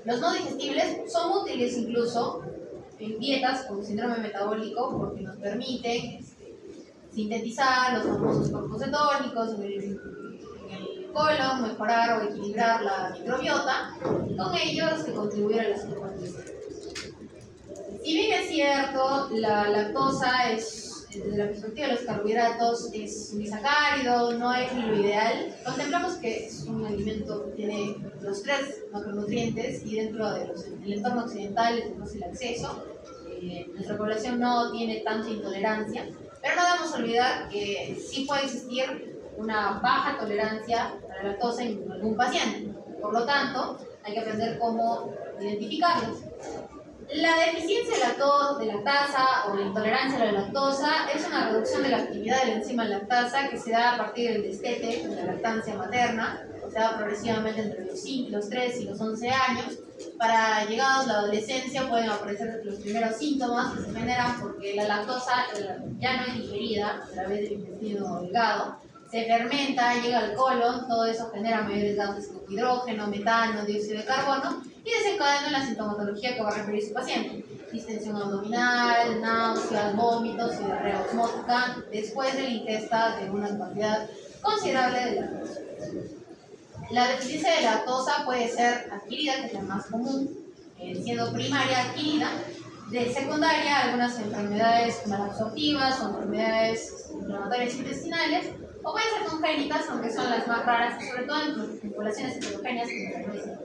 los no digestibles son útiles incluso en dietas con síndrome metabólico porque nos permiten sintetizar los famosos cuerpos cetónicos en el colon, mejorar o equilibrar la microbiota y con ello contribuir a la salud. Si bien es cierto, la lactosa es, desde la perspectiva de los carbohidratos, es un disacárido, no es lo ideal. Contemplamos que es un alimento que tiene los 3 macronutrientes y dentro del entorno occidental tenemos el acceso. Nuestra población no tiene tanta intolerancia, pero no debemos olvidar que sí puede existir una baja tolerancia a la lactosa en algún paciente. Por lo tanto, hay que aprender cómo identificarlos. La deficiencia de lactasa o la intolerancia a la lactosa es una reducción de la actividad de la enzima lactasa que se da a partir del destete, de la lactancia materna, se da progresivamente entre los 3 y los 11 años. Para llegados a la adolescencia pueden aparecer los primeros síntomas que se generan porque la lactosa ya no es digerida a través del intestino delgado, se fermenta, llega al colon, todo eso genera mayores gases como hidrógeno, metano, dióxido de carbono y desencadena la sintomatología que va a referir su paciente. Distensión abdominal, náuseas, vómitos y diarrea osmótica después de la ingesta de una cantidad considerable de lactosa. La deficiencia de lactosa puede ser adquirida, que es la más común, siendo primaria adquirida, de secundaria algunas enfermedades malabsortivas o enfermedades inflamatorias intestinales, o pueden ser congénitas, aunque son las más raras, sobre todo en poblaciones heterogéneas como la nuestra.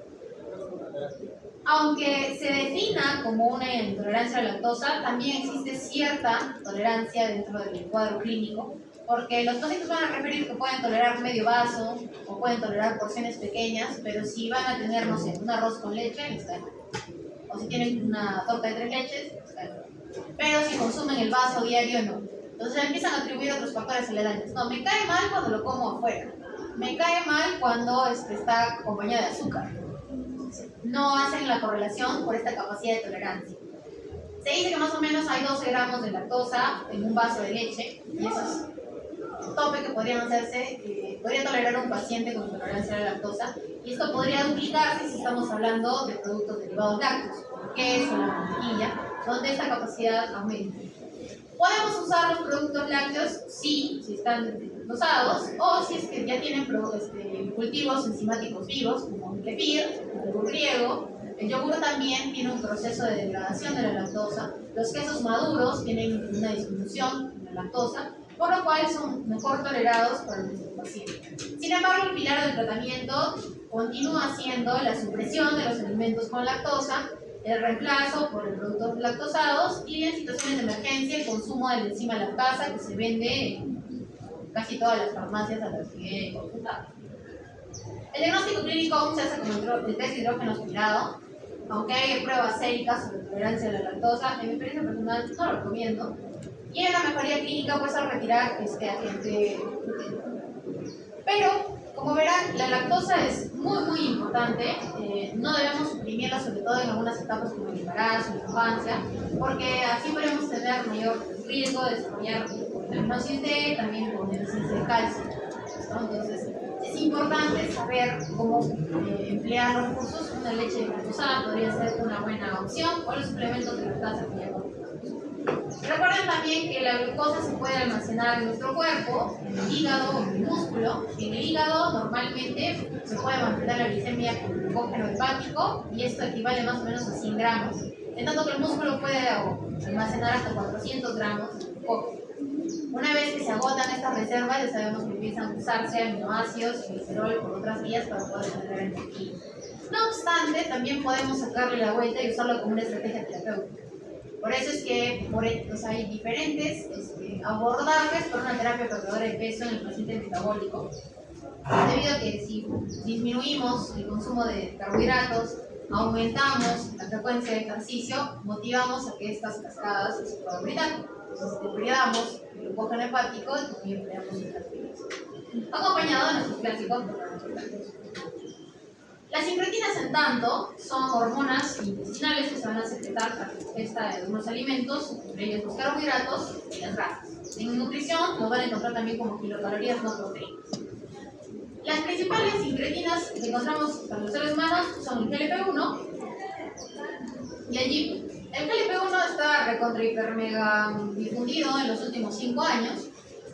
Aunque se defina como una intolerancia a la lactosa, también existe cierta tolerancia dentro del cuadro clínico, porque los pacientes van a referir que pueden tolerar medio vaso o pueden tolerar porciones pequeñas, pero si van a tener, no sé, un arroz con leche, les cae mal. O si tienen una torta de 3 leches, les cae mal. Pero si consumen el vaso diario, no. Entonces empiezan a atribuir otros factores aledaños. No, me cae mal cuando lo como afuera. Me cae mal cuando está acompañado de azúcar. No hacen la correlación por esta capacidad de tolerancia. Se dice que más o menos hay 12 gramos de lactosa en un vaso de leche, y eso es el tope que podría tolerar un paciente con intolerancia a la lactosa, y esto podría duplicarse si estamos hablando de productos derivados lácteos, como el queso, la mantequilla, donde esta capacidad aumenta. ¿Podemos usar los productos lácteos? Sí, si están dosados, o si es que ya tienen cultivos enzimáticos vivos, como el kefir, el yogur griego. El yogur también tiene un proceso de degradación de la lactosa. Los quesos maduros tienen una disminución de la lactosa, por lo cual son mejor tolerados por nuestro paciente. Sin embargo, el pilar del tratamiento continúa siendo la supresión de los alimentos con lactosa, el reemplazo por productos lactosados y en situaciones de emergencia el consumo de la enzima lactasa que se vende en casi todas las farmacias a las que he consultado. El diagnóstico clínico aún se hace con el test de hidrógeno aspirado, aunque hay pruebas séricas sobre tolerancia a la lactosa. En mi experiencia personal no lo recomiendo. Y en la mejoría clínica pues al retirar agente. Pero, como verán, la lactosa es muy importante. No debemos suprimirla, sobre todo en algunas etapas como el embarazo, la infancia, porque así podemos tener mayor riesgo de desarrollar hipogenosis D, también con deficiencia de calcio, ¿no? Entonces, es importante saber cómo emplear los recursos. Una leche lactosada podría ser una buena opción, o los suplementos de lactasa que ya conocemos. Recuerden también que la glucosa se puede almacenar en nuestro cuerpo, en el hígado o en el músculo. En el hígado normalmente se puede mantener la glicemia con glucógeno hepático y esto equivale más o menos a 100 gramos. En tanto que el músculo puede almacenar hasta 400 gramos de glucógeno. Una vez que se agotan estas reservas, ya sabemos que empiezan a usarse aminoácidos y glicerol por otras vías para poder generar energía. No obstante, también podemos sacarle la vuelta y usarlo como una estrategia terapéutica. Por eso es que hay diferentes abordajes para una terapia perdedora de peso en el paciente metabólico, debido a que si disminuimos el consumo de carbohidratos, aumentamos la frecuencia de ejercicio, motivamos a que estas cascadas se puedan brindar. Entonces, depredamos el glucógeno hepático y también depredamos el carbohidratos, acompañado de nuestros clásicos carbohidratos. Las incretinas, en tanto, son hormonas intestinales que se van a secretar a la ingesta de algunos alimentos, entre ellos los carbohidratos y las grasas. En nutrición los van a encontrar también como kilocalorías no proteínas. Las principales incretinas que encontramos para los seres humanos son el GLP-1 y el GIP. El GLP-1 está recontra hiper mega difundido en los últimos 5 años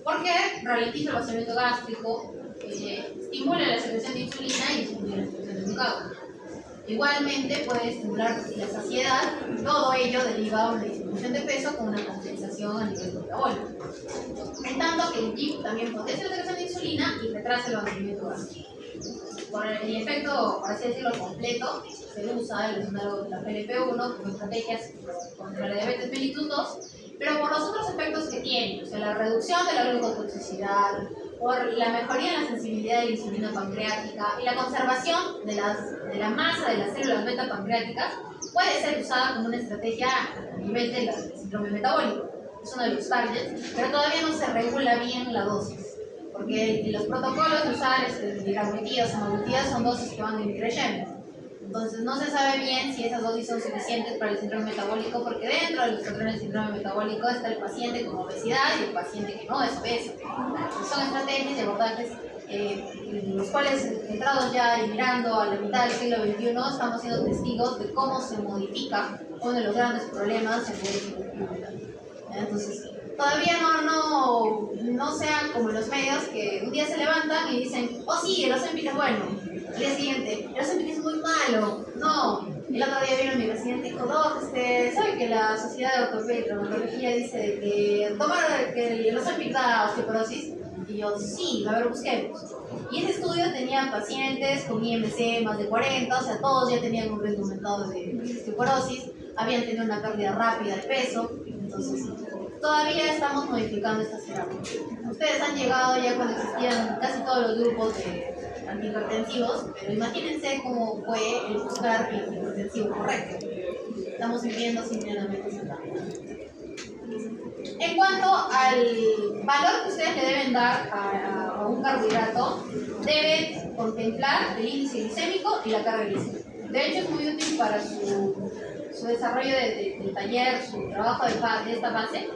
porque ralentiza el vaciamiento gástrico, estimula la secreción de insulina y estimula la secreción de glucagón. Igualmente puede estimular la saciedad, todo ello deriva de una disminución de peso con una compensación a nivel metabólico. En tanto que el GIP también potencia la secreción de insulina y retrasa el mantenimiento gástrico. Por el efecto, por así decirlo, completo, se usa el usuario de la PLP1 como estrategias contra la diabetes mellitus 2, pero por los otros efectos que tiene, o sea, la reducción de la glucotoxicidad, por la mejoría en la sensibilidad de la insulina pancreática y la conservación de la masa de las células beta pancreáticas, puede ser usada como una estrategia a nivel del síndrome metabólico. Es uno de los targets, pero todavía no se regula bien la dosis. Porque los protocolos de usar liraglutidas o semaglutidas son dosis que van creciendo. Entonces no se sabe bien si esas dosis son suficientes para el síndrome metabólico, porque dentro de los patrones del síndrome metabólico está el paciente con obesidad y el paciente que no es obeso. Son estrategias y abordajes los cuales, entrados ya y mirando a la mitad del siglo XXI, estamos siendo testigos de cómo se modifica uno de los grandes problemas en el mundo. Entonces, todavía no sean como los medios que un día se levantan y dicen, oh sí, el Ozempic es bueno. El día siguiente, el Ozempic es muy malo. No, el otro día vino mi paciente y dijo, no, ¿sabe que la Sociedad de Ortopedia y Traumatología dice que el Ozempic da osteoporosis? Y yo, sí, a ver, busquemos. Y ese estudio tenía pacientes con IMC más de 40, o sea, todos ya tenían un riesgo aumentado de osteoporosis, habían tenido una pérdida rápida de peso, entonces todavía estamos modificando estas terapias. Ustedes han llegado ya cuando existían casi todos los grupos de antihipertensivos, pero imagínense cómo fue el buscar el antihipertensivo correcto. Estamos viviendo simplemente ese cambio. En cuanto al valor que ustedes le deben dar a un carbohidrato, deben contemplar el índice glicémico y la carga glicémica. De hecho, es muy útil para su desarrollo del taller, su trabajo de esta fase,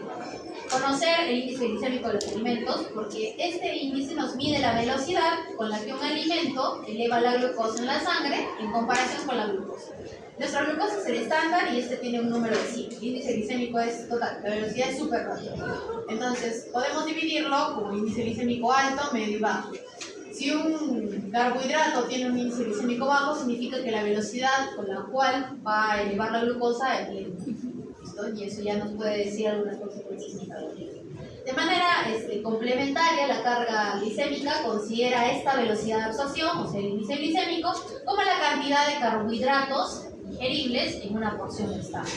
conocer el índice glicémico de los alimentos, porque este índice nos mide la velocidad con la que un alimento eleva la glucosa en la sangre en comparación con la glucosa. Nuestra glucosa es el estándar y este tiene un número de 100. El índice glicémico es total, la velocidad es súper rápida. Entonces, podemos dividirlo como índice glicémico alto, medio y bajo. Si un carbohidrato tiene un índice glicémico bajo, significa que la velocidad con la cual va a elevar la glucosa es lenta. Y eso ya nos puede decir algunas consecuencias metabólicas. De manera complementaria, la carga glicémica considera esta velocidad de absorción, o sea, el índice glicémico, como la cantidad de carbohidratos digeribles en una porción estándar.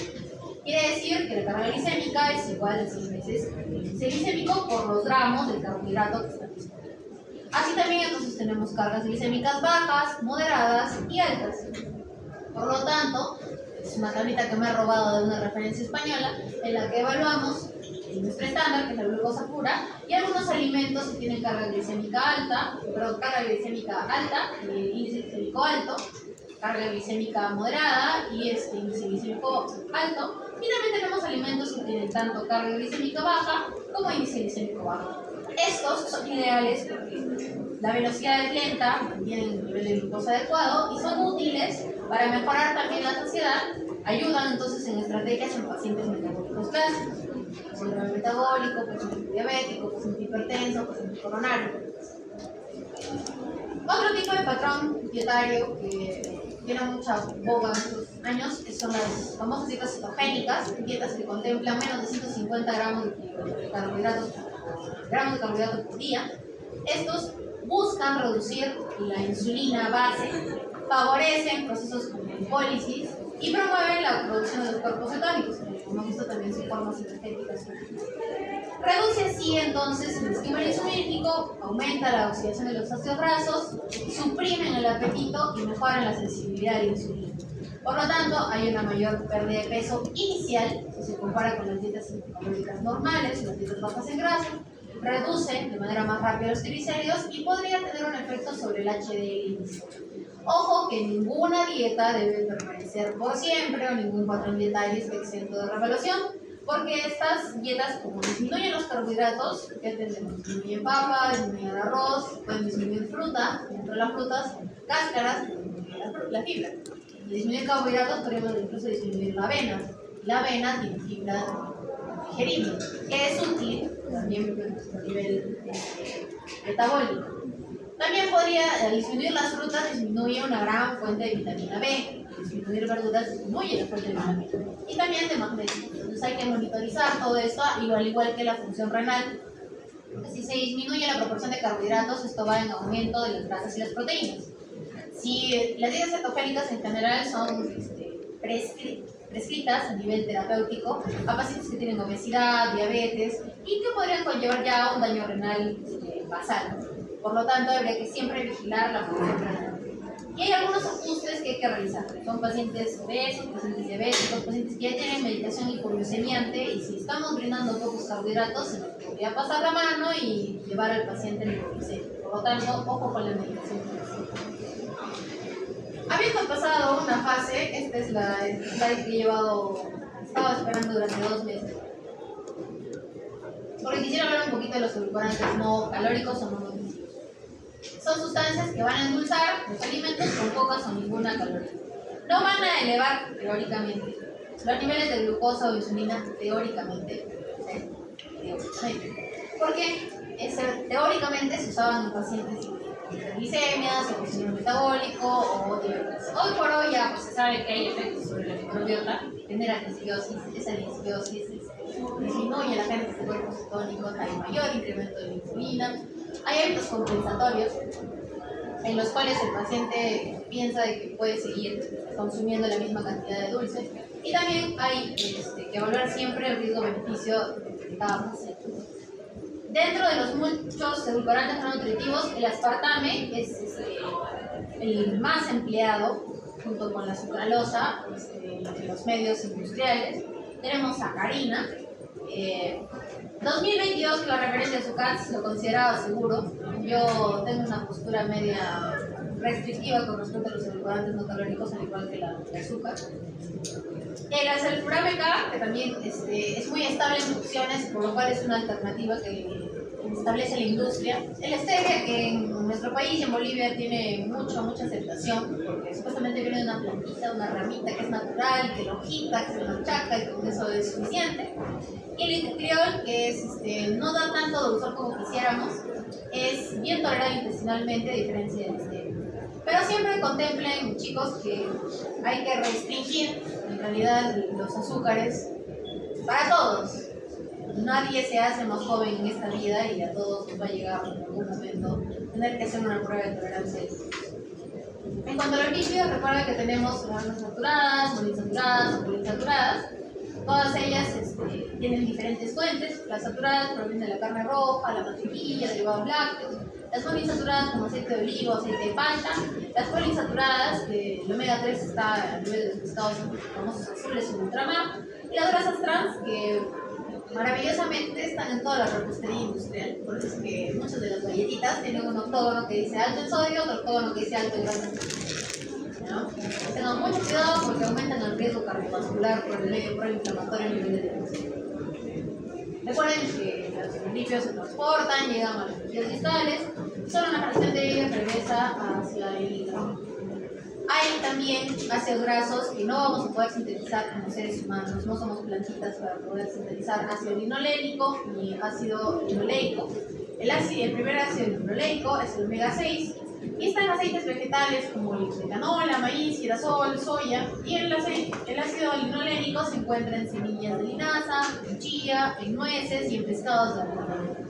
Quiere decir que la carga glicémica es igual a 6 veces el índice glicémico por los gramos del carbohidrato que está disponible. Así también entonces tenemos cargas glicémicas bajas, moderadas y altas. Por lo tanto, es una tablita que me he robado de una referencia española en la que evaluamos nuestro estándar, que es la glucosa pura, y algunos alimentos que tienen carga glicémica alta, índice glicémico alto, carga glicémica moderada y índice glicémico alto. Y también tenemos alimentos que tienen tanto carga glicémica baja como índice glicémico bajo. Estos son ideales porque la velocidad es lenta, mantienen el nivel de glucosa adecuado y son útiles para mejorar también la saciedad. Ayudan entonces en estrategias en pacientes metabólicos clásicos, síndrome metabólico, paciente diabético, paciente hipertenso, paciente coronario. Otro tipo de patrón dietario que tiene mucha boga en estos años son las famosas dietas cetogénicas, dietas que contemplan menos de 150 gramos de carbohidratos por día. Estos buscan reducir la insulina base, favorecen procesos como la lipólisis y promueven la producción de los cuerpos cetónicos, como hemos visto también sus formas energéticas. Reduce así entonces el estímulo insulínico, aumenta la oxidación de los ácidos grasos, suprimen el apetito y mejoran la sensibilidad de la insulina. Por lo tanto, hay una mayor pérdida de peso inicial si se compara con las dietas metabólicas normales, las dietas bajas en grasa. Reduce de manera más rápida los triglicéridos y podría tener un efecto sobre el HDL índice. Ojo que ninguna dieta debe permanecer por siempre o ningún patrón dietario esté exento de revaluación, porque estas dietas, como disminuyen los carbohidratos, ¿qué tenemos? Disminuyen papa, disminuyen arroz, pueden disminuir fruta, dentro de las frutas, cáscaras, la fibra. Y disminuir carbohidratos, podemos incluso disminuir la avena. La avena tiene fibra digerible, que es útil también a nivel metabólico. También podría disminuir las frutas, disminuye una gran fuente de vitamina B. Disminuir verduras disminuye la fuente de vitamina B. Y también de magnesio. Entonces hay que monitorizar todo esto, al igual que la función renal. Si se disminuye la proporción de carbohidratos, esto va en aumento de las grasas y las proteínas. Si las dietas cetogénicas en general son prescritas a nivel terapéutico a pacientes que tienen obesidad, diabetes y que podrían conllevar ya un daño renal basal. Por lo tanto, habría que siempre vigilar la función renal. Y hay algunos ajustes que hay que realizar. Son pacientes obesos, pacientes diabéticos, pacientes que ya tienen medicación hipoglucemiante y si estamos brindando pocos carbohidratos, se nos podría pasar la mano y llevar al paciente al hipoglucemia. Por lo tanto, ojo con la medicación. Habiendo pasado una fase, esta es la slide que he estado esperando durante 2 meses. Porque quisiera hablar un poquito de los edulcorantes no calóricos o no nutritivos. Son sustancias que van a endulzar los alimentos con pocas o ninguna caloría. No van a elevar teóricamente los niveles de glucosa o insulina teóricamente. Porque teóricamente se usaban en pacientes de glicemias, o síndrome metabólico o diabetes. Hoy por hoy ya pues, se sabe que hay efectos sobre la microbiota, genera disbiosis, esa disbiosis disminuye la génesis de cuerpos cetónicos, hay mayor incremento de la insulina, hay hábitos compensatorios en los cuales el paciente piensa de que puede seguir consumiendo la misma cantidad de dulces y también hay que evaluar siempre el riesgo-beneficio de cada paciente. Dentro de los muchos edulcorantes no nutritivos, el aspartame es el más empleado junto con la sucralosa en los medios industriales. Tenemos sacarina. 2022, que la referencia a azúcar lo consideraba seguro. Yo tengo una postura media restrictiva con respecto a los edulcorantes no calóricos, al igual que el azúcar. El acesulfame K, que también es muy estable en funciones, por lo cual es una alternativa que establece la industria. El stevia, que en nuestro país, en Bolivia, tiene mucha aceptación, porque supuestamente viene de una plantita, una ramita que es natural, que lo agita, que se lo machaca y con eso es suficiente. Y el lititriol, que no da tanto dulzor como quisiéramos, es bien tolerado intestinalmente, a diferencia del stevia. Pero siempre contemplen, chicos, que hay que restringir en realidad los azúcares para todos. Nadie se hace más joven en esta vida y a todos nos va a llegar en algún momento tener que hacer una prueba de tolerancia. En cuanto a los lípidos, recuerden que tenemos grasas saturadas, poliinsaturadas o poliinsaturadas. Todas ellas tienen diferentes fuentes. Las saturadas provienen de la carne roja, la mantequilla, derivados lácteos. Las poliinsaturadas como aceite de oliva o aceite de palta. Las poliinsaturadas, el omega 3 está a nivel de los pescados famosos azules en ultramar. Y las grasas trans, que maravillosamente están en toda la repostería industrial. Por eso es que muchas de las galletitas tienen un octógono que dice alto en sodio, otro octógono que dice alto en grasa. ¿No? Tengan mucho cuidado porque aumentan el riesgo cardiovascular por el medio proinflamatorio a nivel de depresión. Recuerden que los lípidos se transportan, llegan a los tejidos distales y solo una fracción de ellos regresa hacia el hígado. Hay también ácidos grasos que no vamos a poder sintetizar como seres humanos, no somos plantitas para poder sintetizar ácido linolénico ni ácido linoleico. El primer ácido linoleico es el omega 6 y está en aceites vegetales como el de canola, maíz, girasol, soya, y el ácido linolénico se encuentra en semillas de linaza, en chía, en nueces y en pescados de algodón.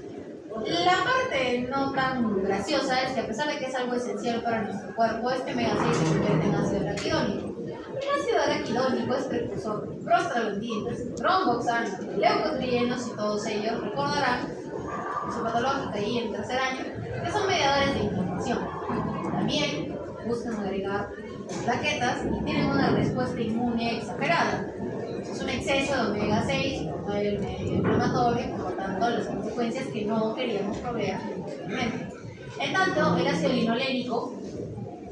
La parte no tan graciosa es que a pesar de que es algo esencial para nuestro cuerpo, este omega 6 se convierte en ácido araquidónico. El ácido araquidónico es precursor de prostaglandinas, romboxano, leucotrienos y todos ellos recordarán en su patológica y en tercer año que son mediadores de inflamación. También buscan agregar plaquetas y tienen una respuesta inmune exagerada. Es un exceso de omega 6, promueve el medio inflamatorio, por lo tanto las consecuencias que no queríamos proveer anteriormente. En tanto, el ácido linolénico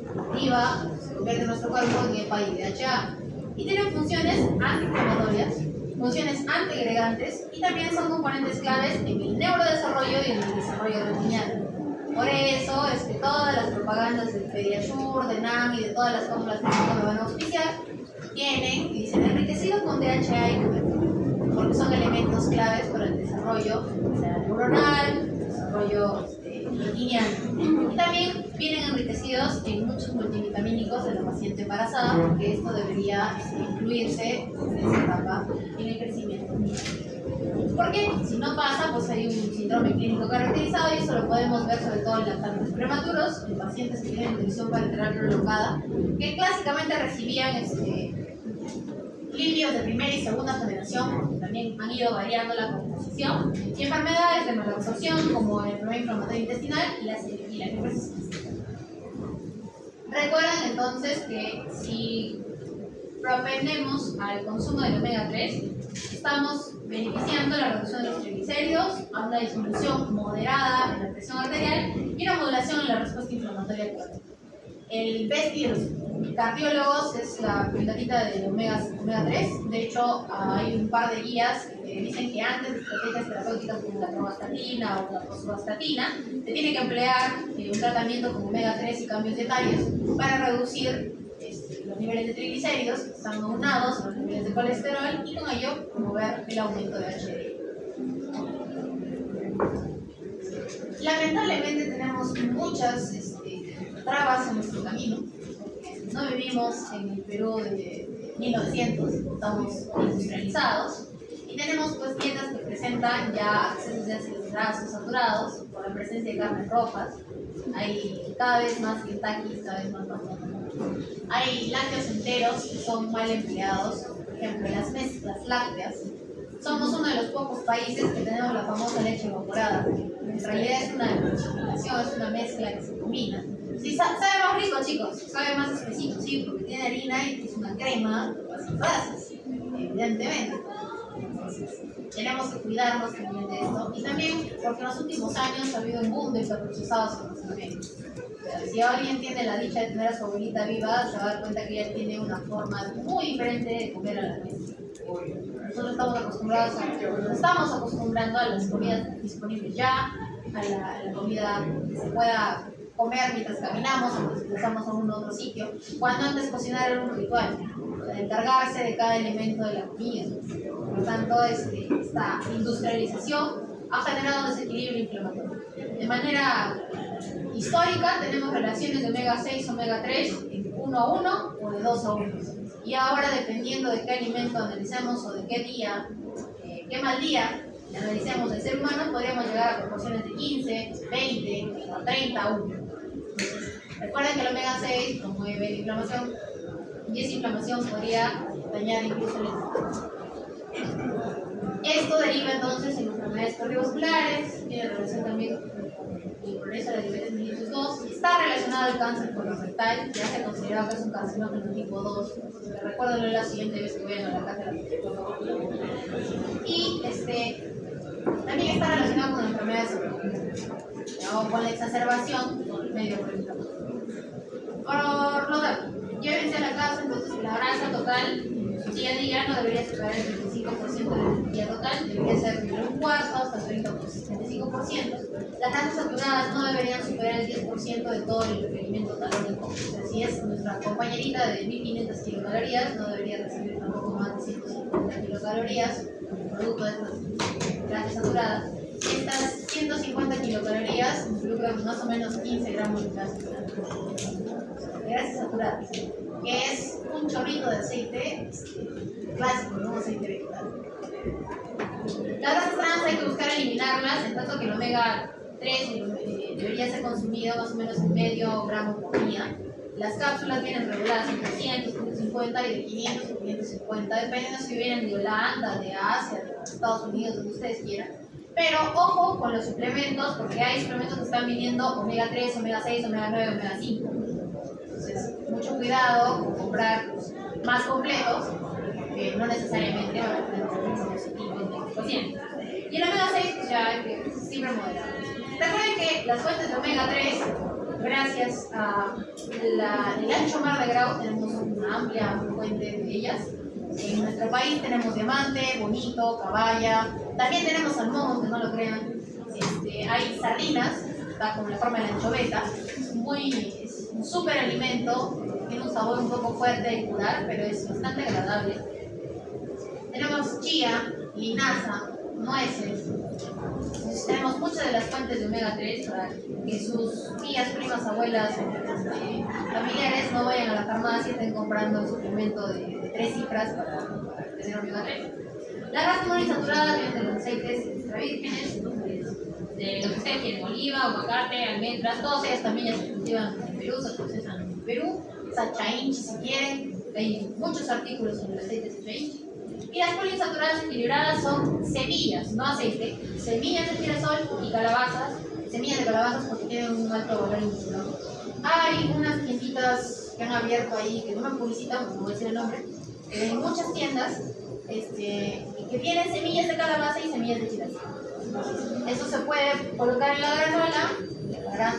se convierte en nuestro cuerpo en EPA y DHA y tiene funciones antiinflamatorias, funciones antiagregantes y también son componentes claves en el neurodesarrollo y en el desarrollo retiniano. Por eso es que todas las propagandas del Pediasure, de NAM y de todas las fórmulas que me van a auspiciar tienen y dicen enriquecido con DHA y cobertura, porque son elementos claves para el desarrollo neuronal, el desarrollo lineal. Y también vienen enriquecidos en muchos multivitamínicos de la paciente embarazada, porque esto debería incluirse en esa etapa en el crecimiento. Porque si no pasa, pues hay un síndrome clínico caracterizado y eso lo podemos ver sobre todo en lactantes prematuros, en pacientes que tienen nutrición parenteral prolongada, que clásicamente recibían lípidos de primera y segunda generación, porque también han ido variando la composición, y enfermedades de malabsorción como el problema inflamatorio intestinal y la fibrosis quística. Recuerden entonces que si propendemos al consumo del omega 3, estamos beneficiando la reducción de los triglicéridos, a una disminución moderada en la presión arterial y una modulación en la respuesta inflamatoria actual. El besti de los cardiólogos es la pildorita de omega 3. De hecho, hay un par de guías que dicen que antes de estrategias terapéuticas como la pravastatina o la rosuvastatina, se tiene que emplear un tratamiento con omega 3 y cambios dietarios para reducir los niveles de triglicéridos, que están aunados a los niveles de colesterol, y con ello promover el aumento de HDL. Lamentablemente tenemos muchas trabas en nuestro camino. No vivimos en el Perú de 1900, estamos industrializados y tenemos pues dietas que presentan ya excesos de ácidos grasos saturados por la presencia de carnes rojas. Hay cada vez más Kentucky, cada vez más. Hay lácteos enteros que son mal empleados, por ejemplo las mezclas lácteas. Somos uno de los pocos países que tenemos la famosa leche evaporada. En realidad es una emulsificación, es una mezcla que se combina. Sí, sabe más rico, chicos, sabe más espesito, sí, porque tiene harina y es una crema sin grasas, evidentemente. Entonces, tenemos que cuidarnos también de esto. Y también porque en los últimos años ha habido un boom de hiperprocesados en los alimentos. Si alguien tiene la dicha de tener a su abuelita viva, se va a dar cuenta que ella tiene una forma muy diferente de comer a la mesa. Nosotros estamos acostumbrando a las comidas disponibles ya, a la comida que se pueda comer mientras caminamos o nos desplazamos a un otro sitio, cuando antes cocinar era un ritual, encargarse de cada elemento de la comida. Por lo tanto, esta industrialización ha generado un desequilibrio inflamatorio. De manera histórica tenemos relaciones de omega 6, omega 3 en 1 a 1 o de 2 a 1. Y ahora, dependiendo de qué alimento analicemos o de qué día, qué mal día analicemos del ser humano, podríamos llegar a proporciones de 15, 20 o 30 a 1. Entonces, recuerden que el omega 6 promueve la inflamación y esa inflamación podría dañar incluso el intestino. Esto deriva entonces en enfermedades cardiovasculares, tiene relación también con el progreso de la diabetes mellitus 2, está relacionado al cáncer colorectal, ya se ha considerado que es un cancerígeno tipo 2, recuérdenlo la siguiente vez que vayan a la cátedra. Y también está relacionado con enfermedades o con la exacerbación del medio proinflamatorio. Por lo tanto, llévense a la casa entonces la grasa total día a día no debería superar el 25% de la energía total, debería ser de un cuarto hasta el 35%. Las grasas saturadas no deberían superar el 10% de todo el requerimiento calórico. Si es nuestra compañerita de 1500 kilocalorías, no debería recibir tampoco más de 150 kilocalorías, producto de estas grasas saturadas. Estas 150 kilocalorías involucran más o menos 15 gramos de grasas saturadas, que es un chorrito de aceite clásico, no aceite vegetal. Las grasas trans hay que buscar eliminarlas, en tanto que el omega 3 debería ser consumido más o menos en medio gramo por día. Las cápsulas vienen reguladas en 300, 150 y de 500 o 550, dependiendo si vienen de Holanda, de Asia, de Estados Unidos, donde ustedes quieran. Pero ojo con los suplementos, porque hay suplementos que están viniendo omega 3, omega 6, omega 9, omega 5. Entonces, mucho cuidado con comprar más completos, que no necesariamente van a tener efectos positivos en los pacientes. Y el omega 6, pues ya hay que siempre moderado. Recuerden que las fuentes de omega 3, gracias al ancho mar de Grau, tenemos una amplia fuente de ellas. En nuestro país tenemos diamante, bonito, caballa, también tenemos salmón, aunque no lo crean. Hay sardinas, está como la forma de la anchoveta, es un súper alimento, tiene un sabor un poco fuerte de curar, pero es bastante agradable. Tenemos chía, linaza, nueces, Entonces, tenemos muchas de las fuentes de omega 3 para que sus tías, primas, abuelas, familiares no vayan a la farmacia y estén comprando el suplemento de 3 cifras para tener omega 3. Las grasas monoinsaturadas vienen de los aceites extra vírgenes, de lo que ustedes quieren, oliva, aguacate, almendras, todas ellas también ya se cultivan en Perú, se procesan en Perú, sachainchi si quieren, hay muchos artículos sobre el aceite de sachainchi. Y las poliinsaturadas equilibradas son semillas, no aceite, semillas de girasol y calabazas, semillas de calabazas porque tienen un alto valor nutricional. Hay unas tienditas que han abierto ahí, que no me publicitan, no voy a decir el nombre, en muchas tiendas que tienen semillas de calabaza y semillas de girasol. Eso se puede colocar en la granola,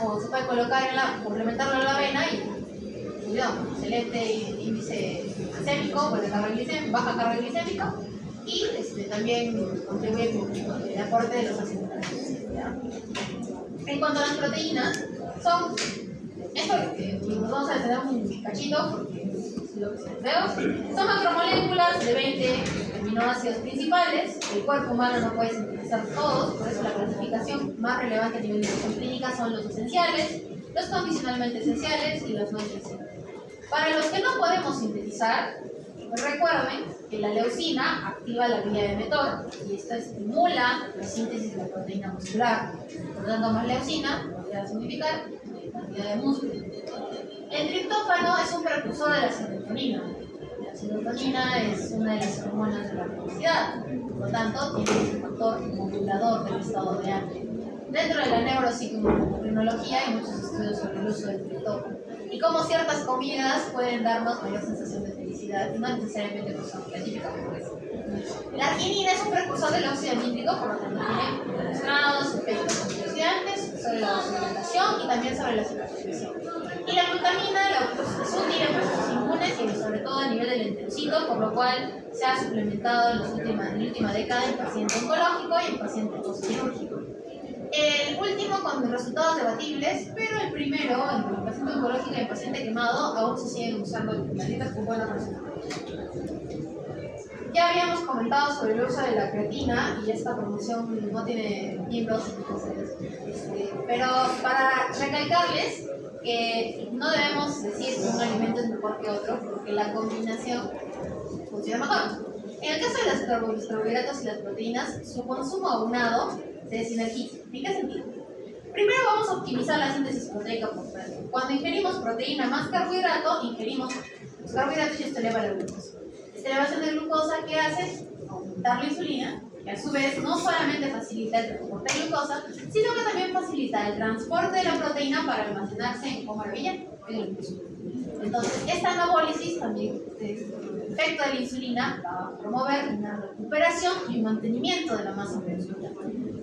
o se puede colocar complementarlo a la avena y cuidado, excelente índice glicémico, baja carga glicémica y también contribuye con el aporte de los ácidos grasos. En cuanto a las proteínas, nos vamos a detener un cachito porque es lo que se veo. Son macromoléculas de 20 aminoácidos principales. El cuerpo humano no puede sintetizar todos, por eso la clasificación más relevante a nivel de función clínica son los esenciales, los condicionalmente esenciales y los no esenciales. Para los que no podemos sintetizar, recuerden que la leucina activa la vía de Methor y esta estimula la síntesis de la proteína muscular. Por lo tanto, más leucina podría significar cantidad de músculo. El triptófano es un precursor de la serotonina. La serotonina es una de las hormonas de la felicidad, por lo tanto, tiene un factor modulador del estado de ánimo. Dentro de la neuropsicoendocrinología hay muchos estudios sobre el uso del triptófano y cómo ciertas comidas pueden darnos mayor sensación de felicidad y no necesariamente por su científica. La arginina es un precursor del óxido nítrico, por lo tanto tiene demostrados efectos antioxidantes sobre la vasodilatación y también sobre la cicatrización. Y la glutamina es útil en procesos inmunes y sobre todo a nivel del enterocito, por lo cual se ha suplementado en la última década en paciente oncológico y en paciente postquirúrgico. El último con resultados debatibles, pero el primero, en el paciente oncológico y el paciente quemado, aún se siguen usando las dietas con buena resultados. Ya habíamos comentado sobre el uso de la creatina y esta promoción no tiene miembros, entonces, pero para recalcarles que no debemos decir que un alimento es mejor que otro, porque la combinación funciona mejor. En el caso de los carbohidratos y las proteínas, su consumo aunado se desinergiza. ¿En qué sentido? Primero vamos a optimizar la síntesis proteica por grado. Cuando ingerimos proteína más carbohidrato, ingerimos los carbohidratos y esto eleva la glucosa. Esta elevación de glucosa, ¿qué hace? Aumentar la insulina, que a su vez no solamente facilita el transporte de glucosa, sino que también facilita el transporte de la proteína para almacenarse en coma en el músculo. Entonces, esta anabólisis también, el efecto de la insulina, va a promover una recuperación y un mantenimiento de la masa muscular.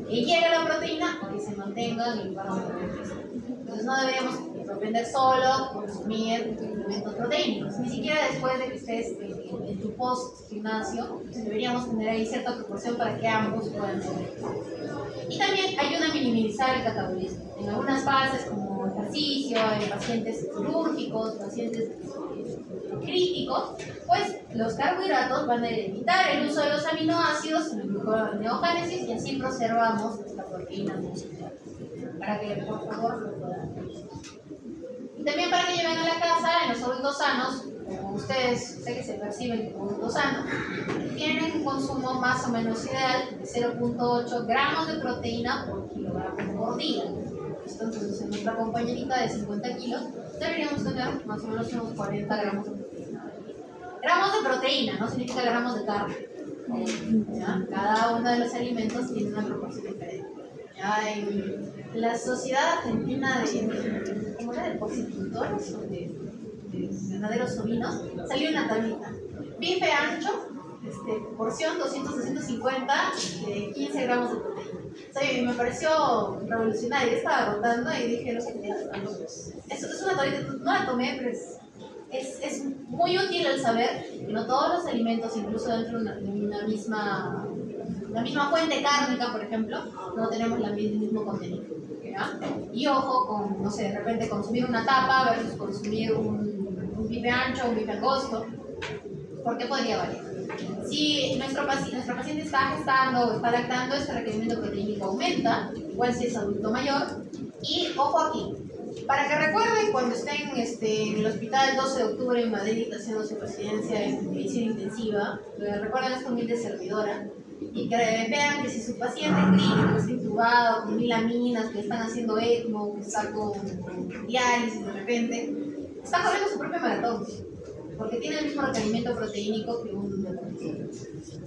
Que llegue la proteína o que se mantenga en el lugar donde debe estar. Entonces, no deberíamos propender solo consumir suplementos proteínicos, ni siquiera después de que estés en tu post-gimnasio, deberíamos tener ahí cierta proporción para que ambos puedan ser. Y también ayuda a minimizar el catabolismo. En algunas fases como ejercicio, en pacientes quirúrgicos, pacientes críticos, pues los carbohidratos van a evitar el uso de los aminoácidos en la neogénesis y así preservamos nuestra proteína muscular. Para que por favor lo puedan ver. Y también para que lleven a la casa en los adultos sanos, como ustedes sé que se perciben como adultos sanos, tienen un consumo más o menos ideal de 0.8 gramos de proteína por kilogramo por día. Entonces, en nuestra compañerita de 50 kilos deberíamos tener más o menos unos 40 gramos de proteína. Gramos de proteína, no significa gramos de carne. ¿Ya? Cada uno de los alimentos tiene una proporción diferente. Ya en la Sociedad Argentina de porcicultores o de ganaderos ovinos salió una tablita. Bife ancho, porción 200-250 de 15 gramos de proteína. O sea, me pareció revolucionario. Yo estaba rotando y dije, los argentinos están locos. Es una tablita, no la tomé, pero es muy útil el saber que no todos los alimentos, incluso dentro de una misma fuente cárnica, por ejemplo, no tenemos el mismo contenido. ¿Ya? Y ojo con, no sé, de repente consumir una tapa versus consumir un bife ancho o un bife angosto, porque podría variar. Si nuestro paciente está gestando o está lactando, este requerimiento proteínico aumenta, igual si es adulto mayor. Y ojo aquí, para que recuerden cuando estén en el hospital el 12 de octubre en Madrid haciendo su residencia en medicina intensiva, recuerden esta humilde servidora, y que vean que si su paciente clínico está intubado con 1000 aminas, que están haciendo ECMO, que está con diálisis de repente, está corriendo su propio maratón, porque tiene el mismo requerimiento proteínico que un deportista.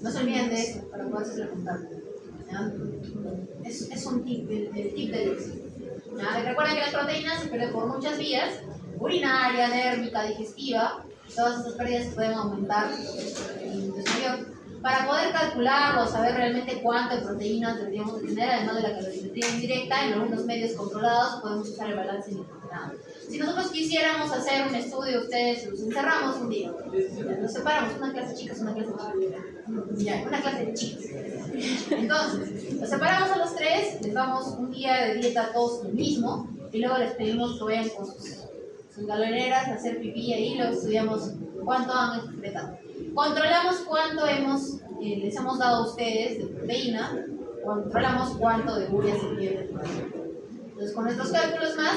No se olviden de eso para poder preguntar. Es un tip, el tip del éxito. Recuerden que las proteínas se pierden por muchas vías: urinaria, dérmica, digestiva. Todas estas pérdidas se pueden aumentar en el mayor. Para poder calcular o saber realmente cuánto de proteínas deberíamos de tener, además de la calorimetría indirecta, en algunos medios controlados podemos usar el balance nitrogenado. Si nosotros quisiéramos hacer un estudio, ustedes los encerramos un día, nos separamos, una clase de chicas, una clase de chicos, ya, una clase de chicos. Entonces, los separamos a los tres, les damos un día de dieta a todos lo mismo, y luego les pedimos que vayan con sus galoneras a hacer pipí ahí, luego estudiamos cuánto han excretado. Controlamos cuánto les hemos dado a ustedes de proteína, controlamos cuánto de urea se pierde. Entonces, con nuestros cálculos más,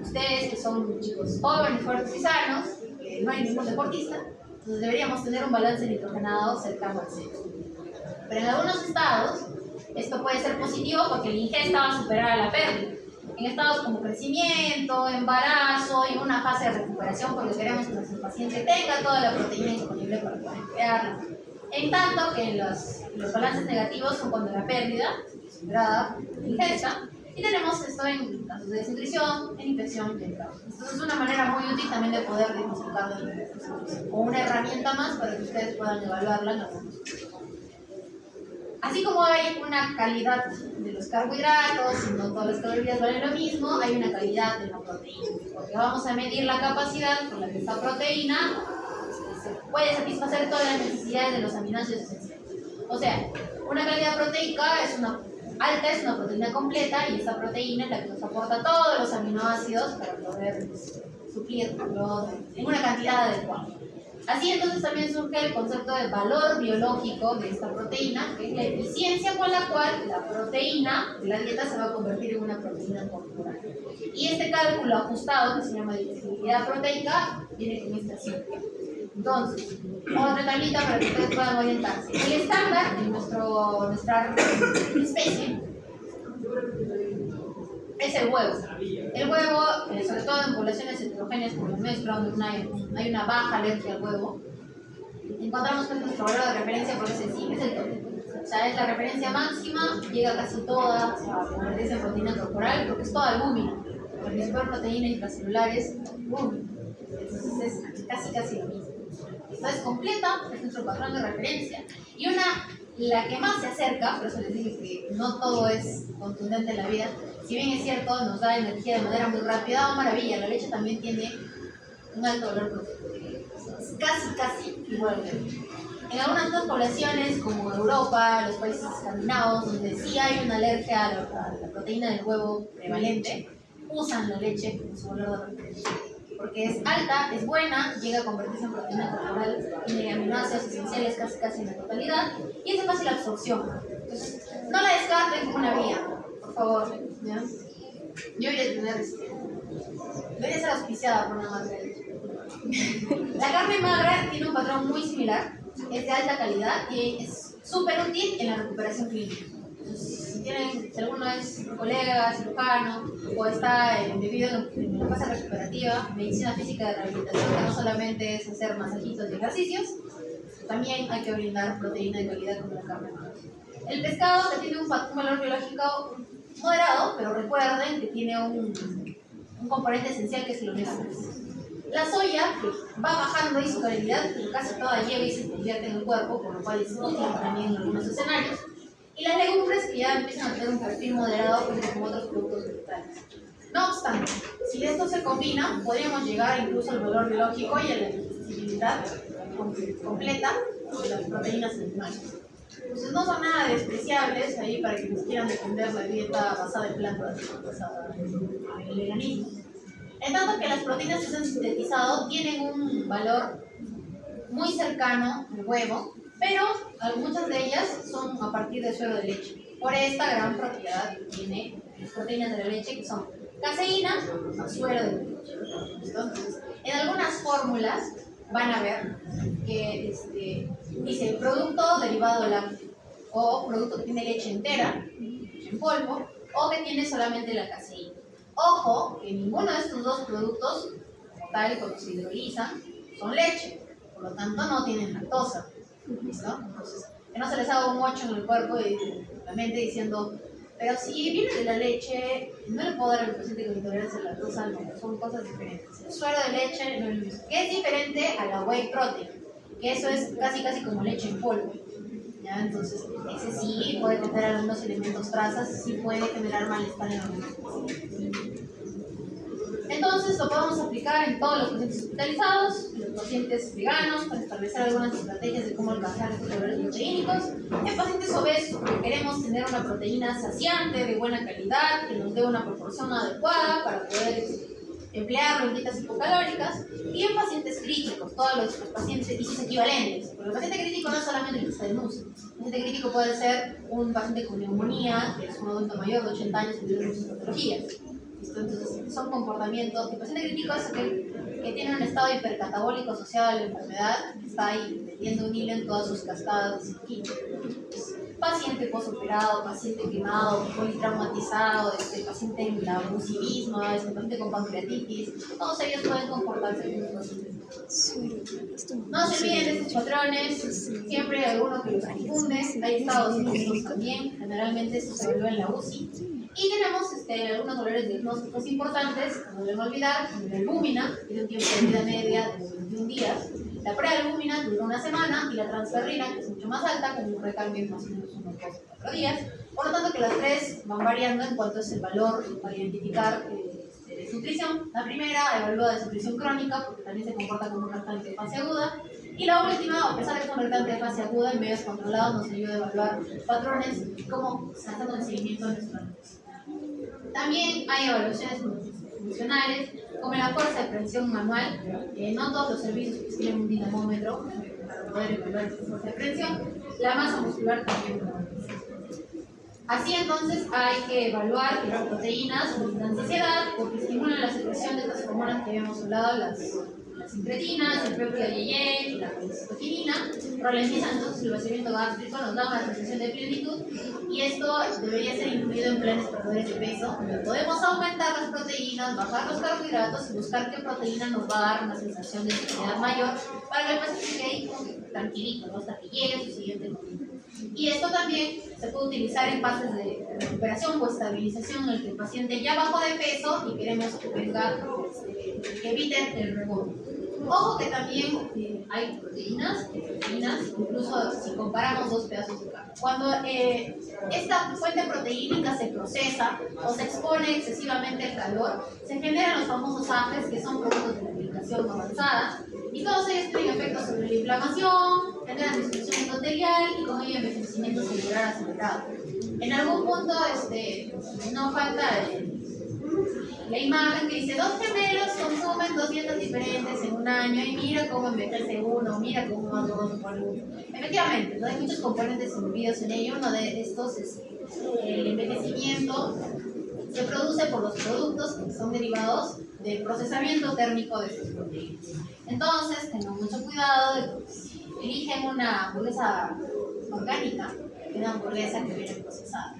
ustedes que son chicos jóvenes, fuertes y sanos, que no hay ningún deportista, entonces deberíamos tener un balance nitrogenado cercano al cero. Pero en algunos estados, esto puede ser positivo porque la ingesta va a superar a la pérdida. En estados como crecimiento, embarazo y una fase de recuperación, porque queremos que nuestro paciente tenga toda la proteína disponible para poder crearla. En tanto que los balances negativos son cuando la pérdida es superada la ingesta, y tenemos esto en casos de desnutrición, en infección y en casos. Esto es una manera muy útil también de poder diagnosticar la infección, o una herramienta más para que ustedes puedan evaluarla en algunos casos. Así como hay una calidad de los carbohidratos, y no todas las calorías valen lo mismo, hay una calidad de la proteína, porque vamos a medir la capacidad con la que esta proteína puede satisfacer todas las necesidades de los aminoácidos esenciales. O sea, una calidad proteica alta es una proteína completa, y esta proteína es la que nos aporta todos los aminoácidos para poder suplirlo en una cantidad adecuada. Así entonces también surge el concepto de valor biológico de esta proteína, que es la eficiencia con la cual la proteína de la dieta se va a convertir en una proteína corporal. Y este cálculo ajustado, que se llama digestibilidad proteica, viene con esta cifra. Entonces, otra tablita para que ustedes puedan orientarse. El estándar en nuestra especie es el huevo. El huevo, sobre todo en poblaciones heterogéneas como la nuestra, donde hay una baja alergia al huevo, encontramos que nuestro valor de referencia por ese sí es el tope. O sea, es la referencia máxima, llega casi toda a convertirse en proteína corporal, porque es toda albúmina. La principal proteína intracelular es albúmina. Entonces es casi lo mismo. Esta es completa, es nuestro patrón de referencia. Y la que más se acerca, por eso les dije que no todo es contundente en la vida, si bien es cierto, nos da energía de manera muy rápida, oh maravilla, la leche también tiene un alto valor proteico. Es casi igual. En algunas otras poblaciones, como Europa, los países escandinavos, donde sí hay una alergia a la proteína del huevo prevalente, usan la leche como su valor de referencia. Porque es alta, es buena, llega a convertirse en proteína corporal, tiene aminoácidos esenciales casi en la totalidad, y es de fácil absorción. Entonces, no la descarten como una vía, por favor. ¿Ya? Yo debería ser auspiciada por una madre de leche. La carne magra tiene un patrón muy similar, es de alta calidad y es súper útil en la recuperación clínica. Entonces, si alguno es colega, cirujano, o está vivido en la fase recuperativa, medicina física de rehabilitación, que no solamente es hacer masajitos y ejercicios, también hay que brindar proteína de calidad como la carne magra. El pescado, que tiene un valor biológico moderado, pero recuerden que tiene un componente esencial que es el omega 3. La soya va bajando ahí su calidad, pero casi toda llega y se convierte en el cuerpo, por lo cual es útil también en algunos escenarios. Y las legumbres, que ya empiezan a tener un perfil moderado como otros productos vegetales. No obstante, si esto se combina, podríamos llegar incluso al valor biológico y a la digestibilidad completa de las proteínas animales. Entonces no son nada despreciables ahí para quienes quieran defender la dieta basada en plantas, basada en el veganismo. En tanto que las proteínas que se han sintetizado tienen un valor muy cercano al huevo, pero muchas de ellas son a partir de suero de leche. Por esta gran propiedad que tiene las proteínas de la leche, que son caseína a suero de leche. ¿Listo? Entonces, en algunas fórmulas van a ver que dice producto derivado lácteo, o producto que tiene leche entera, leche en polvo, o que tiene solamente la caseína. Ojo, que ninguno de estos dos productos, como tal, cuando se hidrolizan, son leche, por lo tanto no tienen lactosa. ¿Listo? Entonces, que no se les haga un mocho en el cuerpo y en la mente diciendo, pero si viene de la leche, no le puedo dar al paciente con intolerancia a la lactosa, no, son cosas diferentes. El suero de leche no es lo mismo, que es diferente a la whey protein, que eso es casi como leche en polvo. ¿Ya? Entonces, ese sí puede tener algunos elementos trazas, sí puede generar malestar en algunos pacientes. Entonces, lo podemos aplicar en todos los pacientes hospitalizados, en los pacientes veganos, para establecer algunas estrategias de cómo alcanzar estos valores proteínicos. En pacientes obesos, porque queremos tener una proteína saciante, de buena calidad, que nos dé una proporción adecuada para poder emplearlo en dietas hipocalóricas. Y en pacientes críticos, todos los pacientes y sus equivalentes. Porque el paciente crítico no es solamente el que está en UCI. El paciente crítico puede ser un paciente con neumonía, que es un adulto mayor de 80 años que tiene muchas patologías. Entonces, son comportamientos. El paciente crítico es aquel que tiene un estado hipercatabólico asociado a la enfermedad, que está ahí metiendo un hilo en todas sus cascadas de citoquina. Paciente postoperado, paciente quemado, politraumatizado, paciente en abusivismo, paciente con pancreatitis, todos ellos pueden comportarse como pacientes. No se olviden de estos patrones, siempre hay alguno que los confunde, hay estados clínicos también, generalmente esto se evalúa en la UCI. Y tenemos algunos dolores diagnósticos importantes, no deben olvidar, la albúmina, que tiene un tiempo de vida media de 21 días, la prealbúmina dura una semana y la transferrina, que es mucho más alta, con un recambio de más o menos unos 2 o 4 días. Por lo tanto, que las tres van variando en cuanto es el valor para identificar desnutrición. La primera evalúa desnutrición crónica, porque también se comporta como un reactante de fase aguda. Y la última, a pesar de que es un reactante de fase aguda, en medios controlados nos ayuda a evaluar patrones como sacando el seguimiento de nuestra nutrición. También hay evaluaciones funcionales, como la fuerza de presión manual. No todos los servicios tienen un dinamómetro para poder evaluar esta fuerza de presión. La masa muscular también. Así entonces hay que evaluar que las proteínas brindan saciedad porque estimulan la secreción de estas hormonas que habíamos hablado, las incretinas, el propio IgE, la citoquinina, ralentizan entonces el vaciamiento gástrico, nos da una sensación de plenitud y esto debería ser incluido en planes perdedores de peso, donde podemos aumentar las proteínas, bajar los carbohidratos y buscar qué proteína nos va a dar una sensación de saciedad mayor para que el paciente quede ahí tranquilito, ¿no? Hasta que llegue a su siguiente comida. Y esto también se puede utilizar en fases de recuperación o estabilización en el que el paciente ya bajó de peso y queremos que que evite el rebote. Ojo que también hay proteínas, incluso si comparamos dos pedazos de carne. Cuando esta fuente proteínica se procesa o se expone excesivamente al calor, se generan los famosos AGEs, que son productos de la aplicación avanzada, y todos ellos tienen efectos sobre la inflamación, generan disfunción endotelial y con ello envejecimiento celular acelerado. En algún punto no falta la imagen que dice 2 gemelos consumen 2 dietas diferentes en un año y mira cómo envejece uno, mira cómo va todo por uno. Efectivamente, ¿no? Hay muchos componentes incluidos en ello. Uno de estos es el envejecimiento se produce por los productos que son derivados del procesamiento térmico de estos proteínas. Entonces, tengan mucho cuidado de que si eligen una hamburguesa orgánica, una hamburguesa que viene procesada.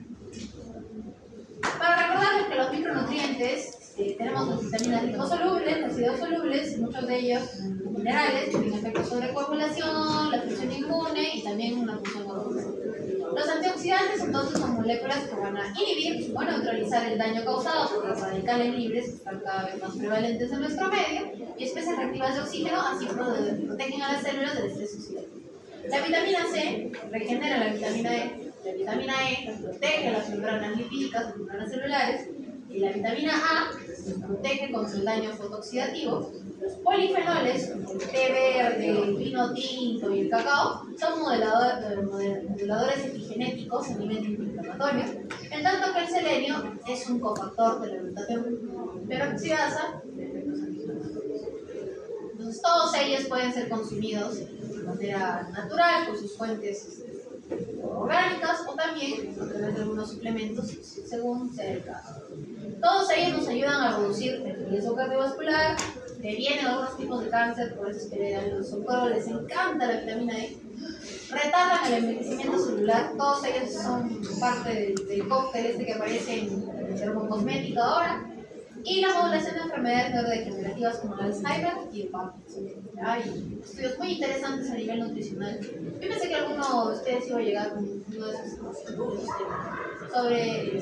Para recordarles que los micronutrientes tenemos las vitaminas liposolubles, ácidos solubles, muchos de ellos minerales, que tienen efectos sobre coagulación, la función inmune y también una función hormonal. Los antioxidantes entonces son moléculas que van a inhibir o neutralizar el daño causado por los radicales libres que están cada vez más prevalentes en nuestro medio y especies reactivas de oxígeno, así protegen a las células del estrés oxidativo. La vitamina C regenera la vitamina E. La vitamina E protege las membranas lipídicas, las membranas celulares, y la vitamina A protege contra el daño fotooxidativo. Los polifenoles, como el té verde, el vino tinto y el cacao, son moduladores epigenéticos a nivel inflamatorio, en tanto que el selenio es un cofactor de la glutatión peroxidasa de efectos antiinflamatorios. Entonces, todos ellos pueden ser consumidos de manera natural, con sus fuentes orgánicas, o también a través de algunos suplementos, según sea el caso. Todos ellos nos ayudan a reducir el riesgo cardiovascular, previenen algunos tipos de cáncer, por eso es que a los oncólogos les encanta la vitamina E, retardan el envejecimiento celular, todos ellos son parte del cóctel este que aparece en el dermocosmético ahora, y la modulación de enfermedades neurodegenerativas como el Alzheimer y el Parkinson. Hay estudios muy interesantes a nivel nutricional. Yo pensé que alguno de ustedes iba a llegar con uno de esos estudios sobre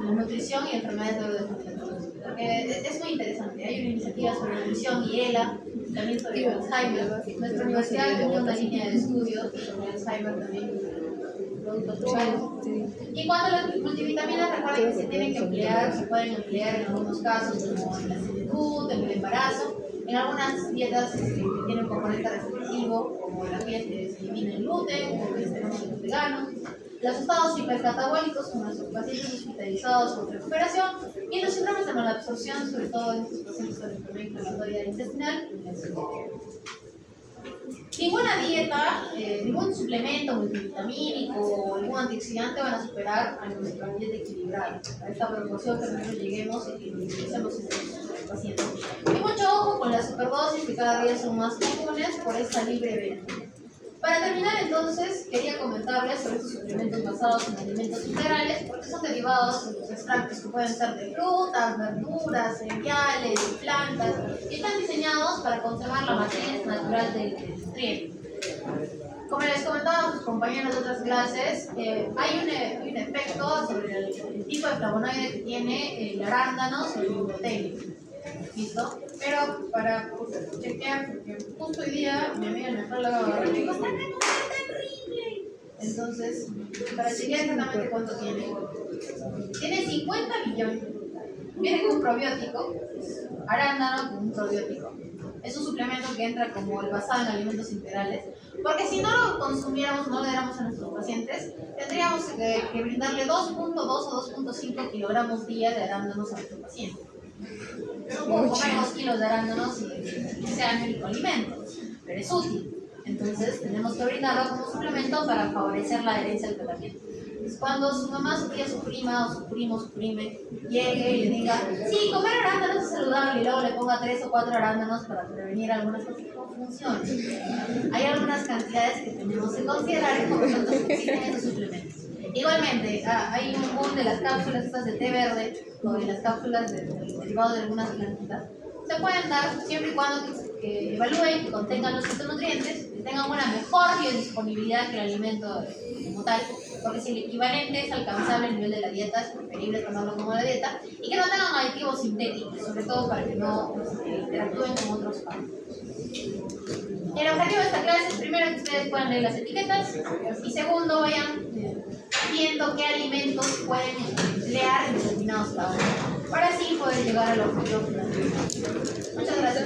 la nutrición y enfermedades neurodegenerativas. Porque es muy interesante. Hay una iniciativa sobre nutrición y ELA, también sobre el Alzheimer. Nuestra universidad tiene una línea de estudios sobre Alzheimer también. Y cuando las multivitaminas, recuerden que se tienen que emplear, se pueden emplear en algunos casos, como en la senectud, en el embarazo, en algunas dietas que tienen un componente restrictivo, como la que se elimina el gluten, o que tenemos los veganos, los estados hipercatabólicos, como los pacientes hospitalizados por recuperación, y los síndromes de malabsorción, sobre todo en estos pacientes con enfermedad inflamatoria intestinal. Ninguna dieta, ningún suplemento multivitamínico o algún antioxidante van a superar a nuestra dieta equilibrada, a esta proporción que nosotros lleguemos y que utilicemos en nuestros pacientes. Y mucho ojo con las superdosis que cada día son más comunes por esta libre venta. Para terminar entonces, quería comentarles sobre estos suplementos basados en alimentos integrales, porque son derivados de los extractos que pueden ser de frutas, verduras, cereales, plantas, y están diseñados para conservar la matriz natural del nutriente. Como les comentaba a sus compañeros de otras clases, hay un efecto sobre el tipo de flavonoide que tiene el arándano sobre el gluteno. ¿Listo? Pero para chequear, porque justo hoy día mi amiga nefróloga me dijo, está terrible. Entonces, para chequear exactamente cuánto tiene. Tiene 50 millones. Viene con un probiótico, arándano con un probiótico. Es un suplemento que entra como el basado en alimentos integrales, porque si no lo consumiéramos, no le diéramos a nuestros pacientes, tendríamos que brindarle 2.2 o 2.5 kilogramos día de arándanos a nuestro paciente. No puedo comer 2 kilos de arándanos y que sea mi único alimento, pero es útil. Entonces tenemos que brindarlo como suplemento para favorecer la adherencia al tratamiento. Entonces, cuando su mamá, su tía, su prima o su primo, su prime llegue y le diga, sí, comer arándanos es saludable, y luego le ponga 3 o 4 arándanos para prevenir algunas cosas, no funciona. Hay algunas cantidades que tenemos que considerar en momentos que existen esos suplementos. Igualmente, hay un boom de las cápsulas estas de té verde o de las cápsulas derivadas de algunas plantitas. Se pueden dar siempre y cuando que evalúen que contengan los fitonutrientes, que tengan una mejor biodisponibilidad que el alimento como tal, porque si el equivalente es alcanzable a nivel de la dieta, es preferible tomarlo como la dieta, y que no tengan aditivos sintéticos, sobre todo para que no interactúen con otros fármacos. El objetivo de esta clase es primero que ustedes puedan leer las etiquetas y segundo vayan viendo qué alimentos pueden emplear en determinados casos para así poder llegar al objetivo final. Muchas gracias.